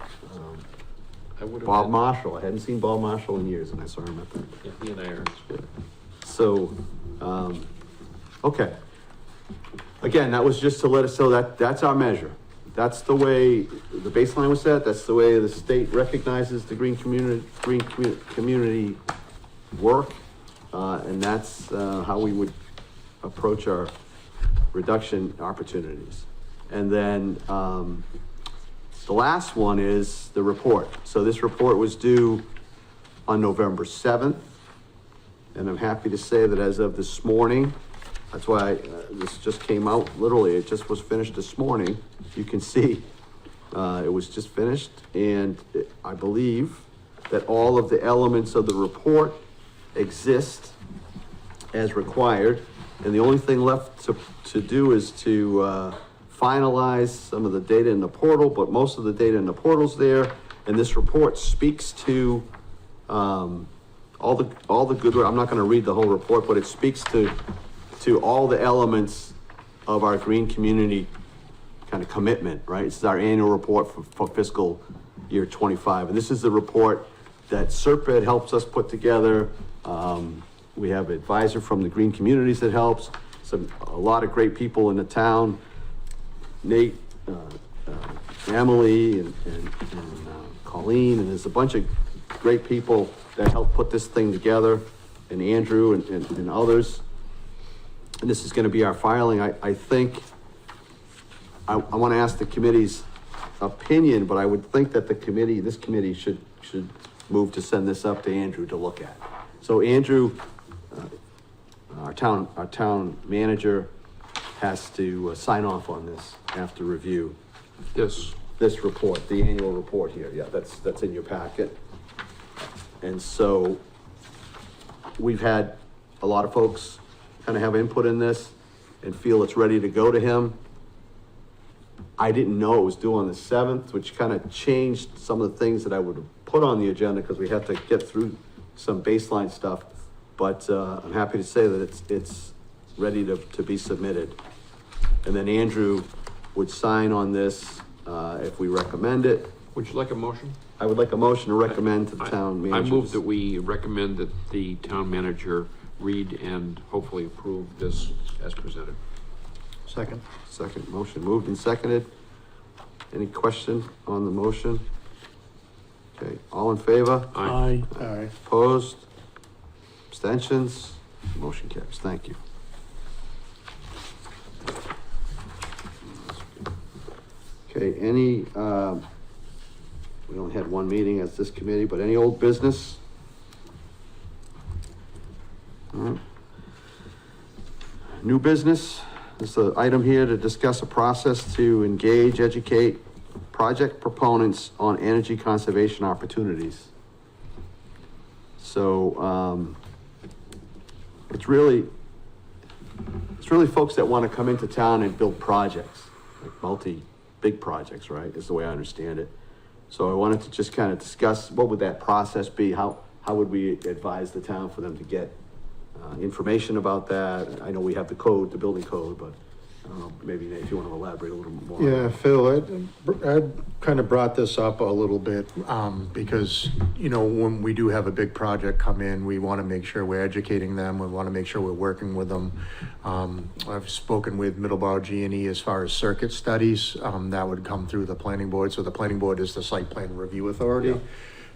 I would have. Bob Marshall. I hadn't seen Bob Marshall in years and I saw him at the, Yeah, he and I are. so, okay. Again, that was just to let us know that that's our measure. That's the way the baseline was set. That's the way the state recognizes the green community work. And that's, how we would approach our reduction opportunities. And then, the last one is the report. So this report was due on November 7th. And I'm happy to say that as of this morning, that's why this just came out, literally, it just was finished this morning. You can see, it was just finished. And I believe that all of the elements of the report exist as required. And the only thing left to do is to finalize some of the data in the portal, but most of the data in the portal's there. And this report speaks to all the good, I'm not gonna read the whole report, but it speaks to all the elements of our green community kind of commitment, right? This is our annual report for fiscal year 25. And this is the report that Serpent helps us put together. We have an advisor from the green communities that helps, a lot of great people in the town, Nate, Emily, and Colleen, and there's a bunch of great people that help put this thing together, and Andrew and others. And this is gonna be our filing. I think, I wanna ask the committee's opinion, but I would think that this committee should move to send this up to Andrew to look at. So Andrew, our town manager, has to sign off on this after review. This report, the annual report here, yeah, that's in your packet. And so we've had a lot of folks kind of have input in this and feel it's ready to go to him. I didn't know it was due on the 7th, which kind of changed some of the things that I would have put on the agenda because we had to get through some baseline stuff. But I'm happy to say that it's ready to be submitted. And then Andrew would sign on this if we recommend it. Would you like a motion? I would like a motion to recommend to the town manager. I move that we recommend that the town manager read and hopefully approve this as presented. Second. Second motion moved and seconded. Any question on the motion? Okay, all in favor? Aye. All right. Opposed? Abstentions? Motion carries. Thank you. Okay, we only had one meeting as this committee, but any old business? All right. New business, there's an item here to discuss a process to engage, educate project proponents on energy conservation opportunities. So, it's really folks that want to come into town and build projects, like big projects, right, is the way I understand it. So I wanted to just kind of discuss what would that process be? How would we advise the town for them to get information about that. I know we have the code, the building code, but maybe Nate, if you want to elaborate a little more. Yeah, Phil, I kind of brought this up a little bit, because, you know, when we do have a big project come in, we want to make sure we're educating them. We want to make sure we're working with them. I've spoken with Middleborough G&E as far as circuit studies, that would come through the planning board. So the planning board is the site plan review authority. Yeah.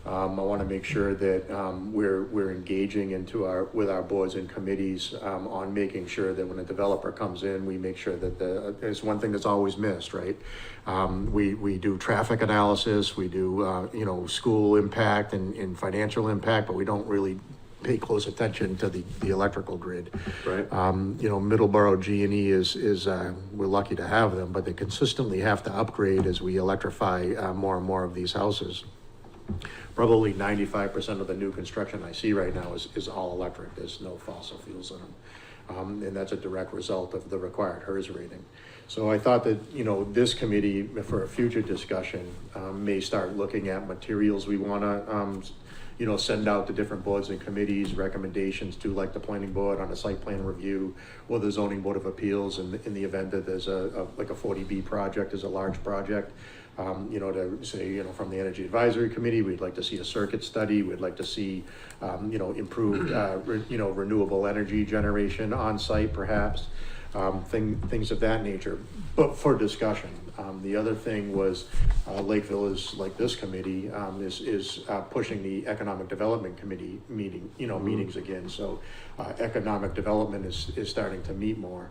I want to make sure that we're engaging with our boards and committees on making sure that when a developer comes in, we make sure that there's one thing that's always missed, right? We do traffic analysis, we do school impact and financial impact, but we don't really pay close attention to the electrical grid. Right. Middleborough G&E is we're lucky to have them, but they consistently have to upgrade as we electrify more and more of these houses. Probably 95% of the new construction I see right now is all electric. There's no fossil fuels in them. And that's a direct result of the required HERS rating. So I thought that, this committee for a future discussion may start looking at materials we want to, send out to different boards and committees, recommendations to, like the planning board on a site plan review, or the zoning board of appeals in the event that there's a 40B project is a large project. To say, from the Energy Advisory Committee, we'd like to see a circuit study. We'd like to see, improved, renewable energy generation on site, perhaps, things of that nature, but for discussion. The other thing was Lakeville is, like this committee, is pushing the Economic Development Committee meetings again. So economic development is starting to meet more.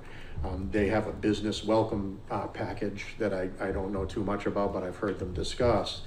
They have a business welcome package that I don't know too much about, but I've heard them discuss.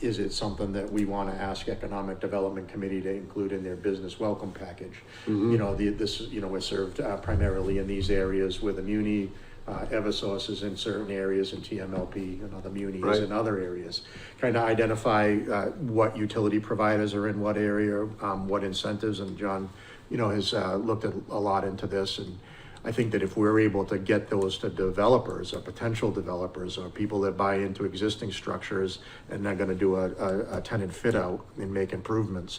Is it something that we want to ask Economic Development Committee to include in their business welcome package? Mm-hmm. We're served primarily in these areas with Muni, Eversource is in certain areas, and TMLP and other Muni is in other areas. Trying to identify what utility providers are in what area, what incentives, and John, has looked at a lot into this. And I think that if we're able to get those to developers or potential developers or people that buy into existing structures and they're going to do a tenant fit out and make improvements,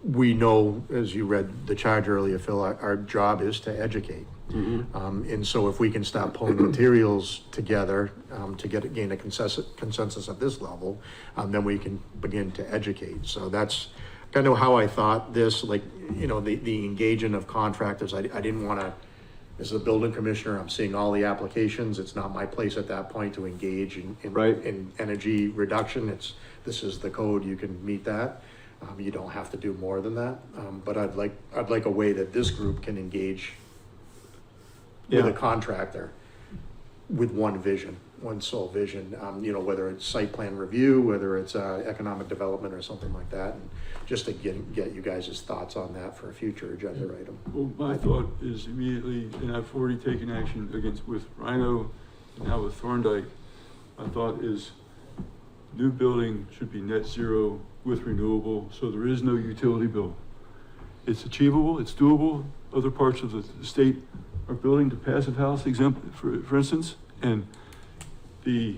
we know, as you read the charge earlier, Phil, our job is to educate. Mm-hmm. And so if we can start pulling materials together to gain a consensus at this level, then we can begin to educate. So that's kind of how I thought this, the engaging of contractors. I didn't want to, as a building commissioner, I'm seeing all the applications. It's not my place at that point to engage in energy reduction. This is the code, you can meet that. You don't have to do more than that. But I'd like a way that this group can engage with a contractor with one vision, one sole vision, whether it's site plan review, whether it's economic development or something like that, and just to get you guys' thoughts on that for a future agenda item. Well, my thought is immediately, and I've already taken action with Rhino and now with Thorndike, my thought is new building should be net zero with renewable, so there is no utility bill. It's achievable, it's doable. Other parts of the state are building to passive house exempt, for instance, and that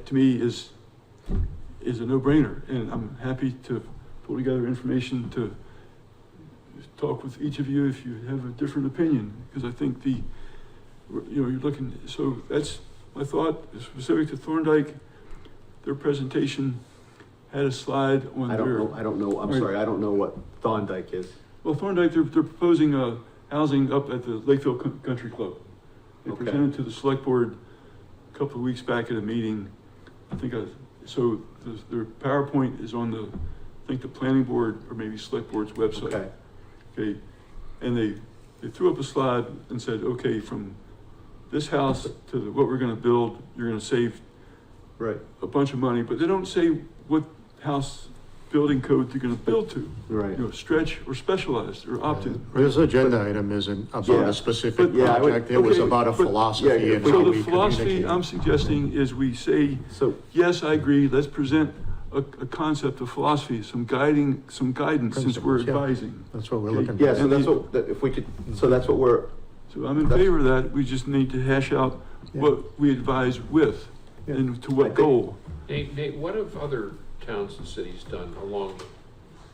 to me is a no-brainer, and I'm happy to pull together information to talk with each of you if you have a different opinion, because I think you're looking, so that's my thought. Specific to Thorndike, their presentation had a slide on I don't know, I'm sorry, I don't know what Thorndike is. Well, Thorndike, they're proposing housing up at the Lakeville Country Club. They Okay. presented to the select board a couple of weeks back at a meeting. So their PowerPoint is on the planning board or maybe select board's website. Okay. And they threw up a slide and said, okay, from this house to what we're going to build, you're going to save a bunch of money, but they don't say what house building code they're going to build to. Right. Stretch or specialized or opt-in. This agenda item isn't about a specific Yeah, project. It was about a philosophy and how So we the philosophy communicate. I'm suggesting is we say, yes, I agree, let's present a concept of philosophy, some guidance, since we're Principles, yeah. advising. That's what we're looking for. Yeah, so that's what, if we could, so that's what we're, So I'm in favor of that. We just need to hash out what we advise with and to what goal. Nate, what have other towns and cities done along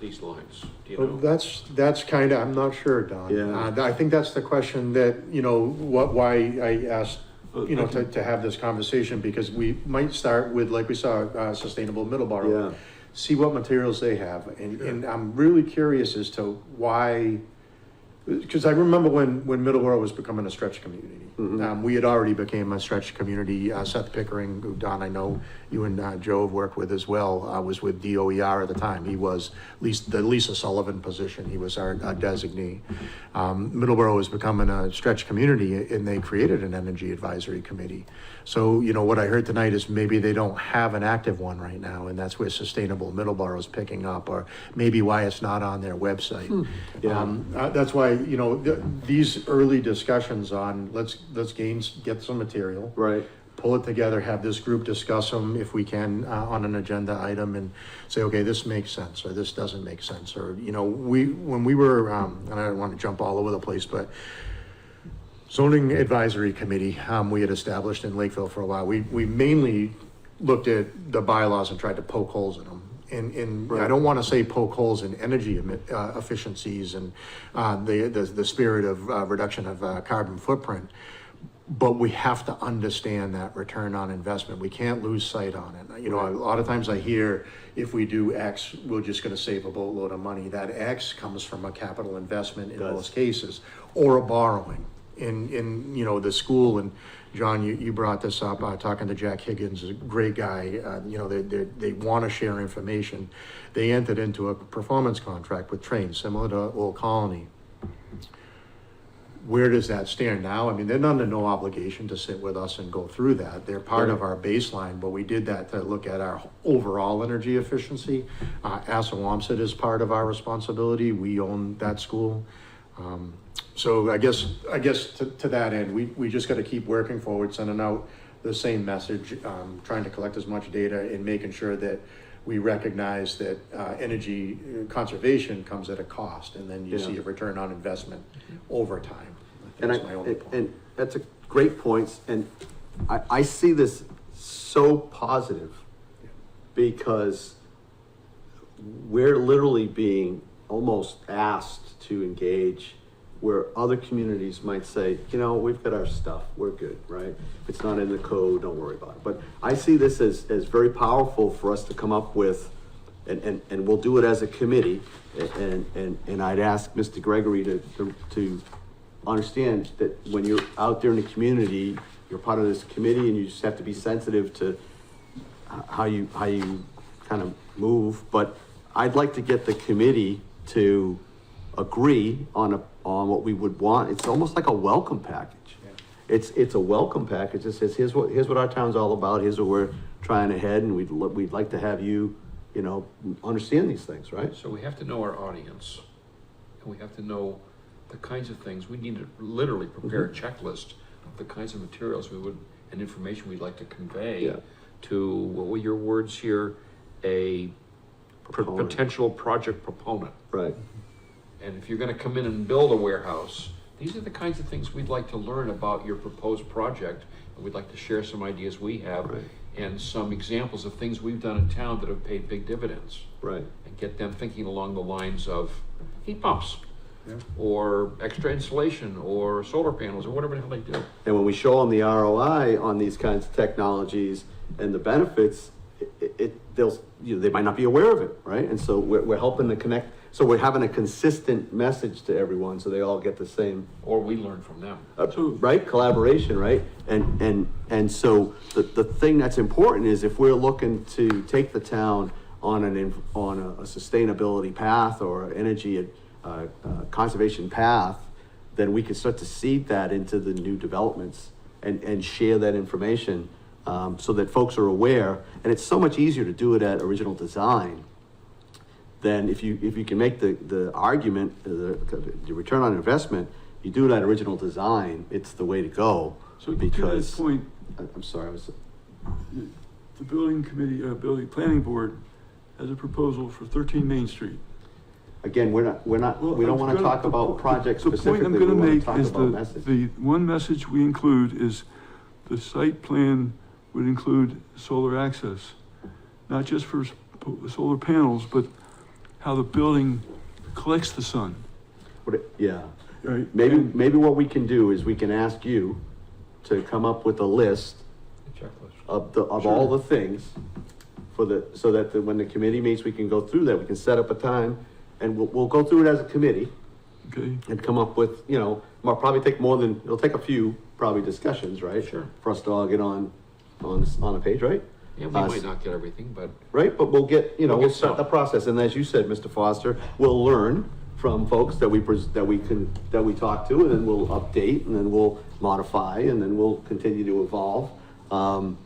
these lines? Do you Well, know? that's kind of, I'm not sure, Don. Yeah. I think that's the question that, why I asked, to have this conversation, because we might start with, like we saw, Sustainable Middleborough. Yeah. See what materials they have, and I'm really curious as to why, because I remember when Middleborough was becoming a stretch community. We had already became a stretch community. Seth Pickering, who, Don, I know you and Joe have worked with as well, was with DOER at the time. He was the Lisa Sullivan position. He was our designee. Middleborough was becoming a stretch community, and they created an energy advisory committee. So, what I heard tonight is maybe they don't have an active one right now, and that's where Sustainable Middleborough is picking up, or maybe why it's not on their website. That's why, these early discussions on let's get some material, Right. pull it together, have this group discuss them if we can on an agenda item, and say, okay, this makes sense or this doesn't make sense, or when we were and I don't want to jump all over the place, but zoning advisory committee we had established in Lakeville for a while. We mainly looked at the bylaws and tried to poke holes in them. And I don't want to say poke holes in energy efficiencies and the spirit of reduction of carbon footprint, but we have to understand that return on investment. We can't lose sight on it. A lot of times I hear, if we do X, we're just going to save a boatload of money. That X comes from a capital investment in most cases, or a borrowing. In the school, and John, you brought this up, talking to Jack Higgins, a great guy. They want to share information. They entered into a performance contract with Train, similar to Old Colony. Where does that stand now? I mean, they're under no obligation to sit with us and go through that. They're part of our baseline, but we did that to look at our overall energy efficiency. Assawamsett is part of our responsibility. We own that school. So I guess to that end, we just got to keep working forward, sending out the same message, trying to collect as much data and making sure that we recognize that energy conservation comes at a cost, and then you see a return on investment over time. That's my only point. And that's a great point, and I see this so positive because we're literally being almost asked to engage where other communities might say, we've got our stuff, we're good, right? If it's not in the code, don't worry about it. But I see this as very powerful for us to come up with, and we'll do it as a committee, and I'd ask Mr. Gregory to understand that when you're out there in the community, you're part of this committee, and you just have to be sensitive to how you kind of move. But I'd like to get the committee to agree on what we would want. It's almost like a welcome package. It's a welcome package. It says, here's what our town's all about. Here's what we're trying to head, and we'd like to have you, understand these things, right? So we have to know our audience, and we have to know the kinds of things. We need to literally prepare a checklist of the kinds of materials and information we'd like to convey to, what were your words here, a potential project proponent. Right. And if you're gonna come in and build a warehouse, these are the kinds of things we'd like to learn about your proposed project. And we'd like to share some ideas we have and some examples of things we've done in town that have paid big dividends. Right. And get them thinking along the lines of heat pumps or extra insulation or solar panels or whatever the hell they do. And when we show them the ROI on these kinds of technologies and the benefits, they might not be aware of it, right? And so we're helping to connect. So we're having a consistent message to everyone, so they all get the same. Or we learn from them. Right? Collaboration, right? And so the thing that's important is if we're looking to take the town on a sustainability path or energy conservation path, then we can start to seed that into the new developments and share that information so that folks are aware. And it's so much easier to do it at original design. Then if you can make the argument, the return on investment, you do it at original design, it's the way to go. So because to that point, I'm sorry, the building committee, building planning board has a proposal for 13 Main Street. again, we don't want to talk about projects specifically. The point I'm going to make is message. the one message we include is the site plan would include solar access, not just for solar panels, but how the building collects the sun, Yeah, right? maybe what we can do is we can ask you to come up with a list of all the things so that when the committee meets, we can go through that, we can set up a time, and we'll go through it as a committee Okay, and come up with, it'll probably take it'll take a few, probably discussions, right? Sure. For us to all get on a page, right? Yeah, we might not get everything, but Right, but we'll get, We'll we'll get start the some. process, and as you said, Mr. Foster, we'll learn from folks that we talk to, and then we'll update, and then we'll modify, and then we'll continue to evolve. and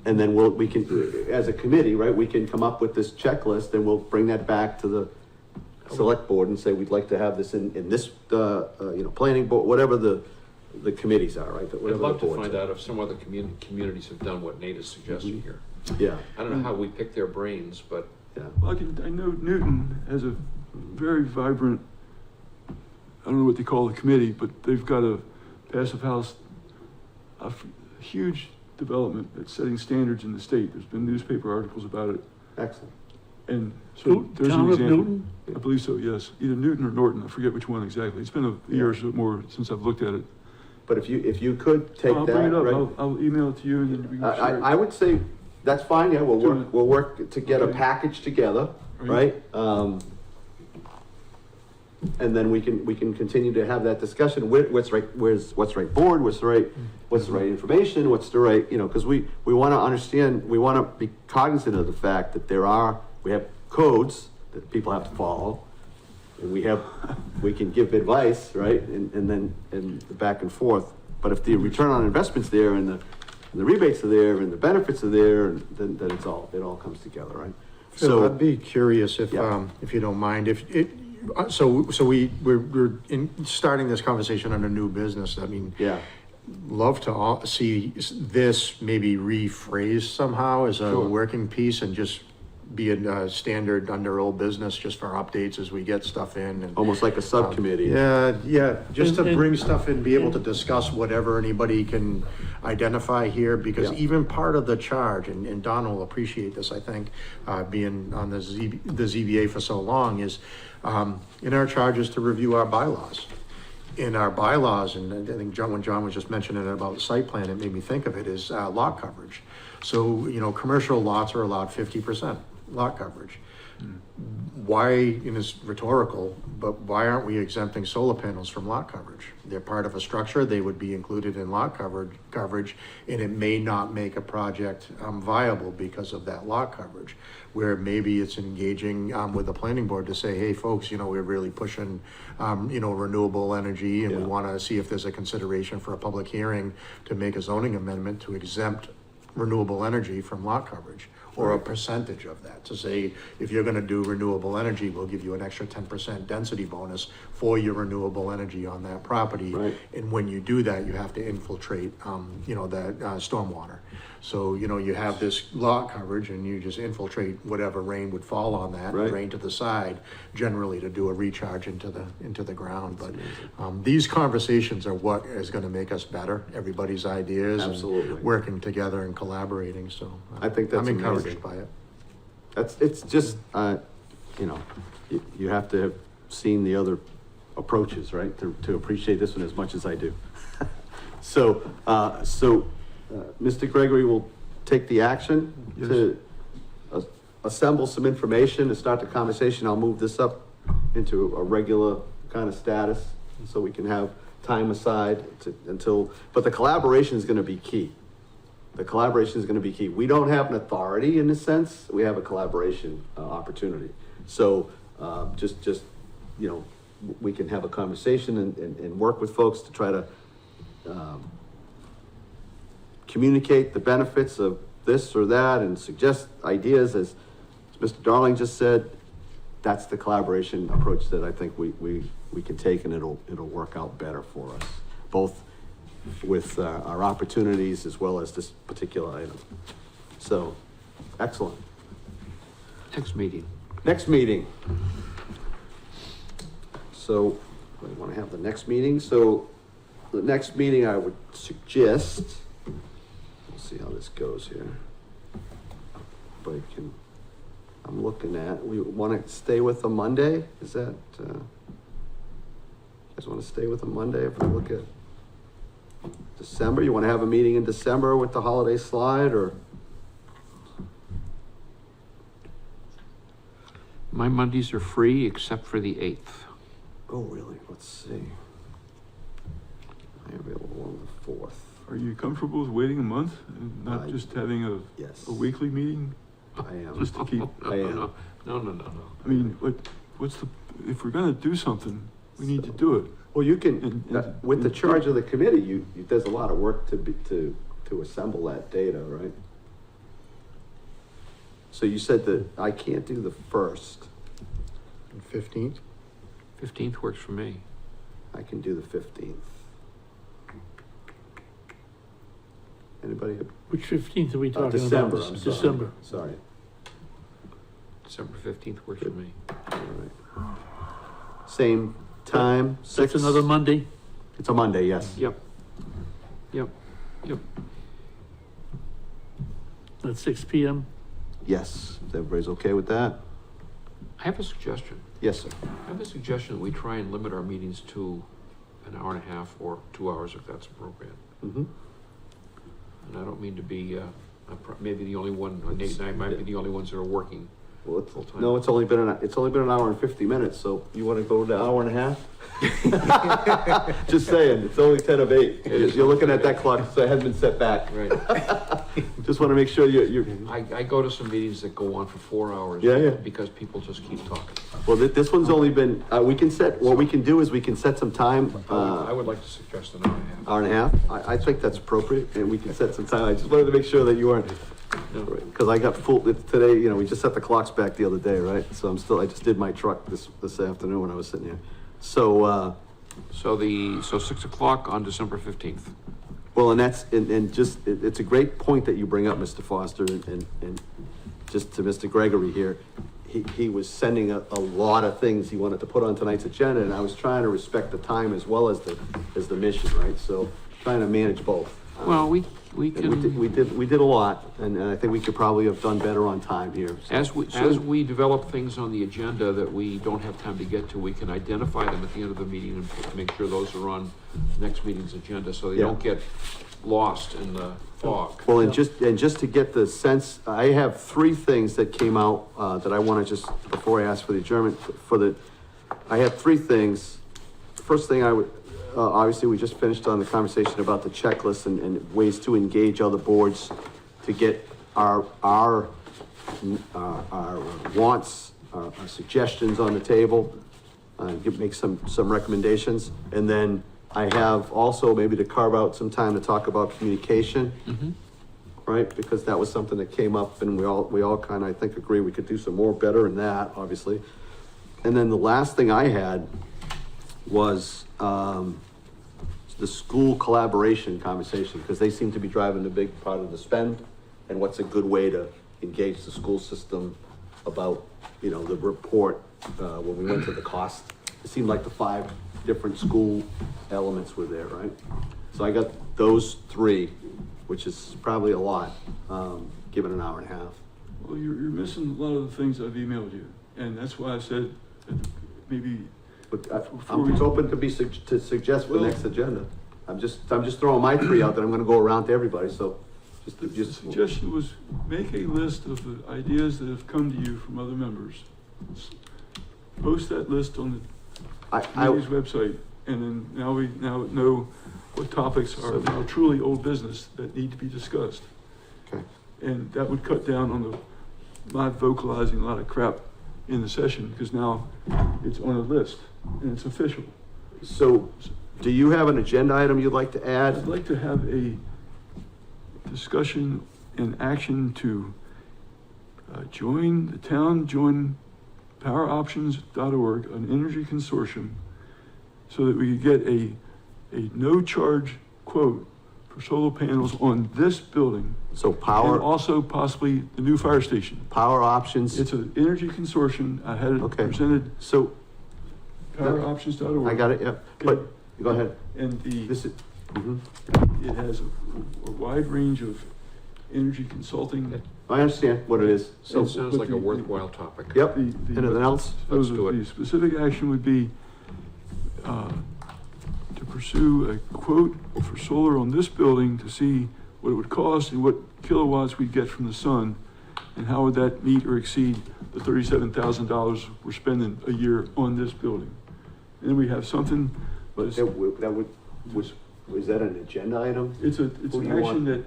And then we can, as a committee, right, we can come up with this checklist, and we'll bring that back to the select board and say, we'd like to have this in this, planning board, whatever the committees are, right? I'd whatever the love to boards find are. out if some other communities have done what Nate is suggesting here. Yeah, I don't know how we pick their brains, but yeah. well, I know Newton has a very vibrant, I don't know what they call the committee, but they've got a passive house, huge development that's setting standards in the state. There's been newspaper articles about it. Excellent. And so there's an Town of example. Newton? I believe so, yes. Either Newton or Norton, I forget which one exactly. It's been a year or so more since I've looked at it. But if you could take I'll that, bring it up. right? I'll email it to you and then we can share it. I would say, that's fine, yeah, we'll work to get a Okay. package together, right? And then we can continue to have that discussion, what's right board, what's the right information, what's the right, because we wanna understand, we wanna be cognizant of the fact that we have codes that people have to follow. And we can give advice, right, and the back and forth, but if the return on investment's there and the rebates are there and the benefits are there, then it all comes together, right? Phil, I'd be curious Yeah. if you don't mind, we're starting this conversation on a new business. I mean, Yeah, love to see this maybe rephrased somehow as a Sure. working piece and just be a standard under old business just for updates as we get stuff in and. almost like a subcommittee. Yeah, just to And- bring stuff in, be able to discuss whatever anybody can identify here, because Yeah. even part of the charge, and Don will appreciate this, I think, being on the ZBA for so long, is in our charges to review our bylaws. In our bylaws, and I think when John was just mentioning about the site plan, it made me think of it, is lot coverage. So, commercial lots are allowed 50% lot coverage. Why, and it's rhetorical, but why aren't we exempting solar panels from lot coverage? They're part of a structure, they would be included in lot coverage, and it may not make a project viable because of that lot coverage. Where maybe it's engaging with the planning board to say, hey, folks, we're really pushing, renewable energy, and we Yeah. want to see if there's a consideration for a public hearing to make a zoning amendment to exempt renewable energy from lot coverage, or a percentage of that, to say, if you're gonna do renewable energy, we'll give you an extra 10% density bonus for your renewable energy on that property. Right. And when you do that, you have to infiltrate, that stormwater. So, you have this lot coverage and you just infiltrate whatever rain would fall on that, Right. rain to the side, generally to do a recharge into the ground. But these conversations are what is gonna make us better, everybody's ideas. and Absolutely. working together and collaborating, so. I think that's I'm encouraged amazing. by it. It's just, you have to have seen the other approaches, right, to appreciate this one as much as I do. So, Mr. Gregory will take the action to assemble some information and start the conversation. I'll move this up into a regular kind of status, so we can have time aside but the collaboration is gonna be key. The collaboration is gonna be key. We don't have an authority in a sense, we have a collaboration opportunity. So, we can have a conversation and work with folks to try to communicate the benefits of this or that and suggest ideas, as Mr. Darling just said. That's the collaboration approach that I think we can take, and it'll work out better for us, both with our opportunities as well as this particular item. So, excellent. next meeting. Next meeting. So, we want to have the next meeting. So, the next meeting I would suggest, let's see how this goes here. Everybody can I'm looking at, we want to stay with the Monday? Is that, you guys want to stay with the Monday if we look at December? You want to have a meeting in December with the holiday slide, or? My Mondays are free except for the 8th. Oh, really? Let's see. I'm available on the 4th. Are you comfortable with waiting a month and not just having Yes. a weekly meeting? I am. Just to keep, I am. No. I mean, what's the, if we're gonna do something, we need to do it. Well, you can, And- with the charge of the committee, there's a lot of work to assemble that data, right? So you said that I can't do the 1st. 15th? 15th works for me. I can do the 15th. Anybody? Which 15th are we talking December, about? I'm sorry. December. Sorry. December 15th works for me. All right. Same time, That's 6? another Monday? It's a Monday, yes. Yep. At 6 PM? Yes. Everybody's okay with that? I have a suggestion. Yes, sir. I have a suggestion that we try and limit our meetings to an hour and a half or 2 hours if that's appropriate. Mm-hmm. And I don't mean to be, maybe the only one, or Nate and I might be the only ones that are working. Well, Full time. no, it's only been an hour and 50 minutes, so you want to go to an hour and a half? Just saying, it's only 10 of 8. You're looking at that clock, so it hasn't been set back. Right. Just want to make sure you're, I go to some meetings that go on for 4 hours. Yeah. Because people just keep talking. well, this one's only been, we can set, what we can do is we can set some time, I would like to suggest an hour and a half. hour and a half. I think that's appropriate, and we can set some time. I just wanted to make sure that you weren't, because I got full, today, we just set the clocks back the other day, right? So I just did my truck this afternoon when I was sitting here. So, So 6 o'clock on December 15th. well, and it's a great point that you bring up, Mr. Foster, and just to Mr. Gregory here. He was sending a lot of things he wanted to put on tonight's agenda, and I was trying to respect the time as well as the mission, right? So trying to manage both. Well, we And can, we did a lot, and I think we could probably have done better on time here. So- as we develop things on the agenda that we don't have time to get to, we can identify them at the end of the meeting and make sure those are on next meeting's agenda, so they Yeah. don't get lost in the fog. Well, and just to get the sense, I have 3 things that came out, that I wanna just, before I ask for the adjournment, I have 3 things. First thing I would, obviously, we just finished on the conversation about the checklist and ways to engage other boards to get our wants, our suggestions on the table, make some recommendations. And then I have also maybe to carve out some time to talk about communication, right? Because that was something that came up, and we all kind of, I think, agree we could do some more better in that, obviously. And then the last thing I had was the school collaboration conversation, because they seem to be driving a big part of the spend, and what's a good way to engage the school system about, the report, when we went to the cost. It seemed like the 5 different school elements were there, right? So I got those 3, which is probably a lot, given an hour and a half. Well, you're missing a lot of the things I've emailed you, and that's why I said maybe. But I'm open to suggest for the next agenda. I'm just throwing my 3 out that I'm gonna go around to everybody, so The just. suggestion was make a list of the ideas that have come to you from other members. Post that list on the committee's website, and then now we know what topics are now truly old business that need to be discussed. Okay. And that would cut down on not vocalizing a lot of crap in the session, because now it's on a list and it's official. So, do you have an agenda item you'd like to add? I'd like to have a discussion and action to join poweroptions.org, an energy consortium, so that we could get a no-charge quote for solar panels on this building, So and power also possibly the new fire station. options. It's an energy consortium. I had it Okay. presented, So, poweroptions.org. I got it, yeah, but, go ahead. And This is, mhm. it has a wide range of energy consulting I understand what it is. So, It sounds like a worthwhile topic. yep, The- anything else? So Let's do it. the specific action would be, to pursue a quote for solar on this building to see what it would cost and what kilowatts we'd get from the sun, and how would that meet or exceed the $37,000 we're spending a year on this building. And then we have something, but But was that an agenda item? it's Who an do you want? action that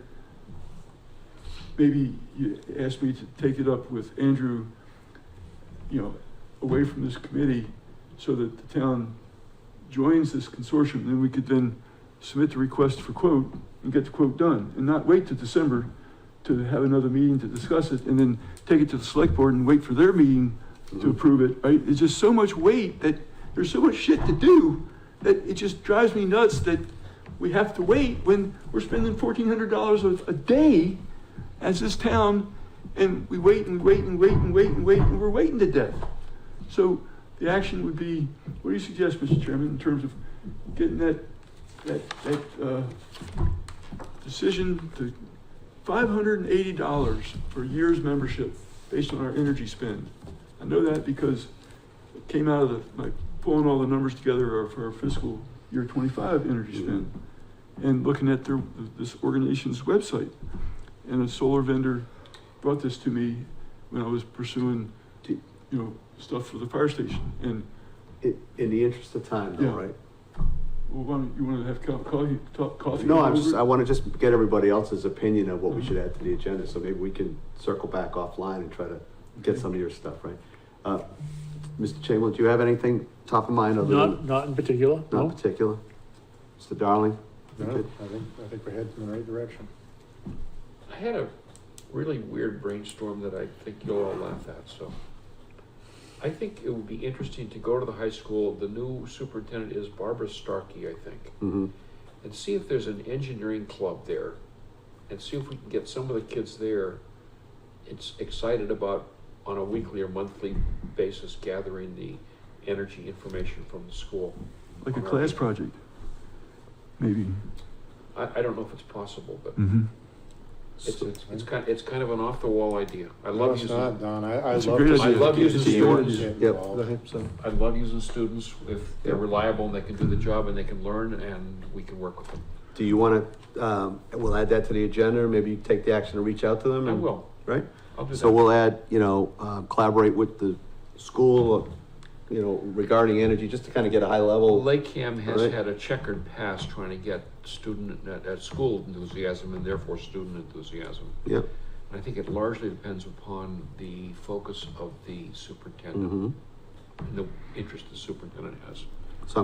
maybe you asked me to take it up with Andrew, away from this committee, so that the town joins this consortium, and then we could then submit the request for quote and get the quote done, and not wait till December to have another meeting to discuss it, and then take it to the select board and wait for their meeting to approve it, right? It's just so much weight that there's so much shit to do that it just drives me nuts that we have to wait when we're spending $1,400 a day as this town, and we wait and wait and wait and wait and wait, and we're waiting to death. So the action would be, what do you suggest, Mr. Chairman, in terms of getting that decision to $580 for a year's membership based on our energy spend? I know that because it came out of my pulling all the numbers together for our fiscal year 25 energy spend, and looking at this organization's website. And a solar vendor brought this to me when I was pursuing, stuff for the fire station. And In the interest of time, though, Yeah. right? well, you want to have coffee? No, over? I want to just get everybody else's opinion of what we should add to the agenda, so maybe we can circle back offline and try to get some of your stuff, right? Mr. Chamberlain, do you have anything top of mind other than? Not in particular, Not no. particular? Mr. Darling? No, Good. I think we're heading in the right direction. I had a really weird brainstorm that I think you'll all laugh at, so. I think it would be interesting to go to the high school, the new superintendent is Barbara Starkey, I think, Mm-hmm. and see if there's an engineering club there, and see if we can get some of the kids there, it's excited about, on a weekly or monthly basis, gathering the energy information from the school. Like a class project, maybe. I don't know if it's possible, but Mm-hmm. it's kind of an off-the-wall idea. I No, love it's using. not, Don. I It's a love great to idea. I love using see students. get Yep. involved. So, I love using students if they're reliable and they can do the job and they can learn and we can work with them. do you want to, we'll add that to the agenda, or maybe you take the action to reach out to them? I and- will. Right? I'll do So that. we'll add, collaborate with the school, regarding energy, just to kind of get a high level. LakeCAM has Right. had a checkered past trying to get student, at school enthusiasm and therefore student enthusiasm. Yep. And I think it largely depends upon the focus of the superintendent Mm-hmm. and the interest the superintendent has. So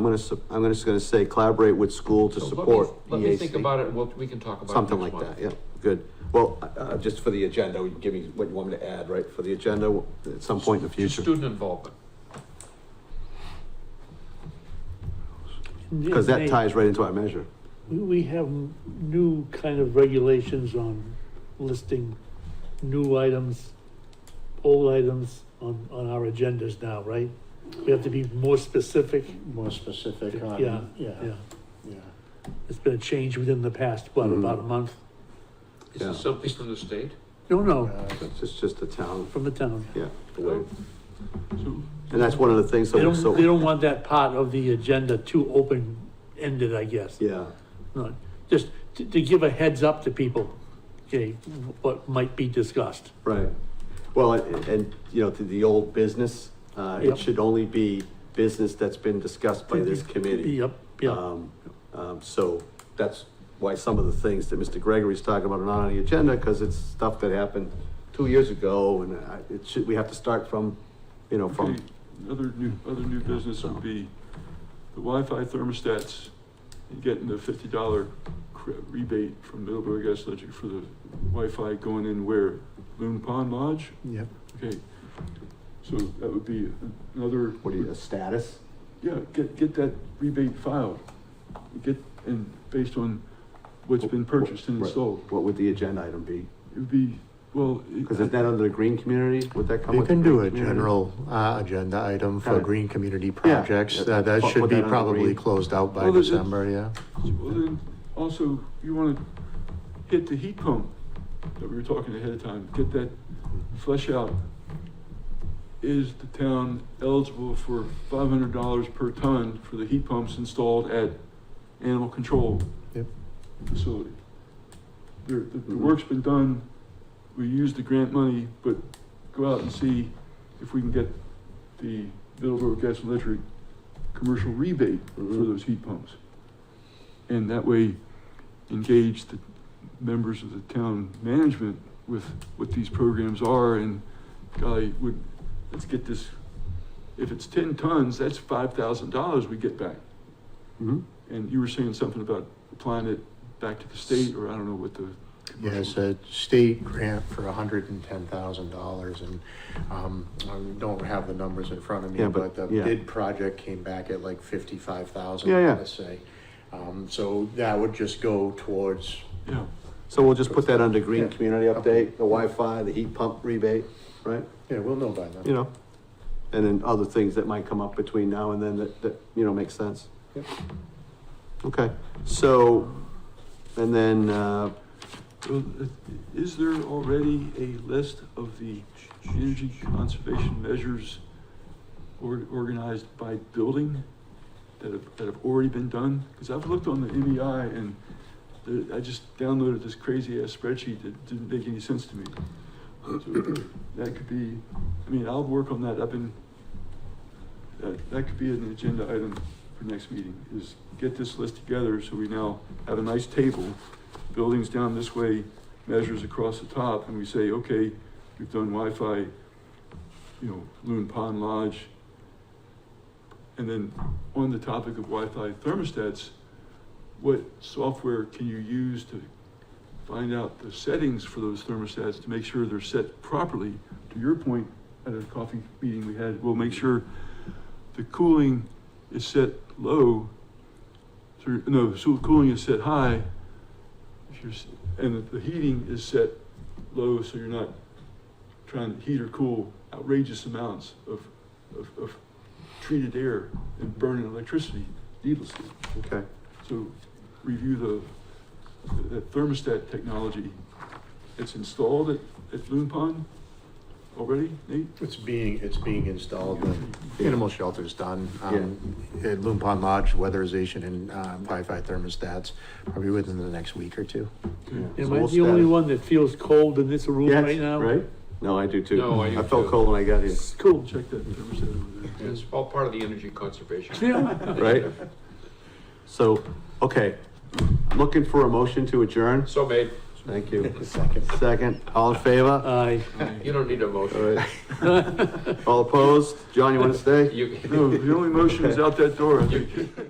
I'm just gonna say collaborate with school to So support let me think EAC. about it, we can talk about it Something next like month. that, yeah, good. Well, just for the agenda, give me what you want me to add, right, for the agenda at some point in the Just future? student involvement. Because that ties right into our measure. We have new kind of regulations on listing new items, old items on our agendas now, right? We have to be more specific. More specific on, Yeah, yeah. It's been a change within the past, about a month? Is Yeah. this something from the state? No, It's just a town, from the town. yeah, the way. So, And that's one of the things, They so, don't want that part of the agenda too open-ended, I guess. yeah, No, just to give a heads up to people, okay, what might be discussed. right. Well, and, to the old business, Yep. it should only be business that's been discussed by this committee. Yep, yeah. So that's why some of the things that Mr. Gregory's talking about are not on the agenda, because it's stuff that happened 2 years ago, and we have to start from, from. okay, other new business would be the Wi-Fi thermostats, and getting the $50 rebate from Middlebury Gas Electric for the Wi-Fi going in where? Loon Pond Lodge? Yep. Okay, so that would be another. What do you, a status? Yeah, get that rebate filed, and based on what's been purchased and Right. installed. What would the agenda item be? It would be, well. Because is that under the green community? Would that come You with? can the do green a community? general, agenda item for Kinda. green community Yeah. projects. Yeah. That Put should that be under probably green. closed out by Well, it's- December, yeah. Well, then, also, you wanna hit the heat pump that we were talking ahead of time, get that, flesh out. Is the town eligible for $500 per ton for the heat pumps installed at animal control Yep. facility? The work's been done, we used the grant money, but go out and see if we can get the Middleborough Gas and Electric commercial rebate for those heat pumps. And that way, engage the members of the town management with what these programs are, and golly, let's get this, if it's 10 tons, that's $5,000 we get back. Mm-hmm. And you were saying something about applying it back to the state, or I don't know what the. Yeah, it's a state grant for $110,000, and I don't have the numbers in front of me, Yeah, but but, the yeah. bid project came back at like 55,000, Yeah, yeah. let's say. So that would just go towards, Yeah, So we'll just put that under green Yeah. community update, the Wi-Fi, the heat pump rebate, right? yeah, we'll know by then. You know, and then other things that might come up between now and then that, you know, make sense. Yep. Okay, so, and then, well, is there already a list of the energy conservation measures organized by building that have already been done? Because I've looked on the MEI and I just downloaded this crazy ass spreadsheet that didn't make any sense to me. So that could be, I mean, I'll work on that. That could be an agenda item for next meeting, is get this list together so we now have a nice table, buildings down this way, measures across the top, and we say, okay, we've done Wi-Fi, you know, Loon Pond Lodge. And then on the topic of Wi-Fi thermostats, what software can you use to find out the settings for those thermostats to make sure they're set properly? To your point, at a coffee meeting we had, we'll make sure the cooling is set low, so cooling is set high, and the heating is set low, so you're not trying to heat or cool outrageous amounts of treated air and burning electricity needlessly. okay, So review the thermostat technology. It's installed at Loon Pond already, Nate? It's being installed, the animal shelter's done. At Loon Pond Lodge, weatherization and Wi-Fi thermostats, probably within the next week or two. Okay. Am So I we'll the only start- one that feels cold in this room Yes, right now? right? No, I do too. No, I do felt too. cold when I got here, It's cool. Check that thermostat over there. It's all part of the energy conservation. Yeah. right? So, okay, looking for a motion to adjourn. So made. Thank you. Second. Second, all in favor? Aye. You don't need a All motion. right. All opposed? John, you want to stay? You. No, the only motion is out that door, I think.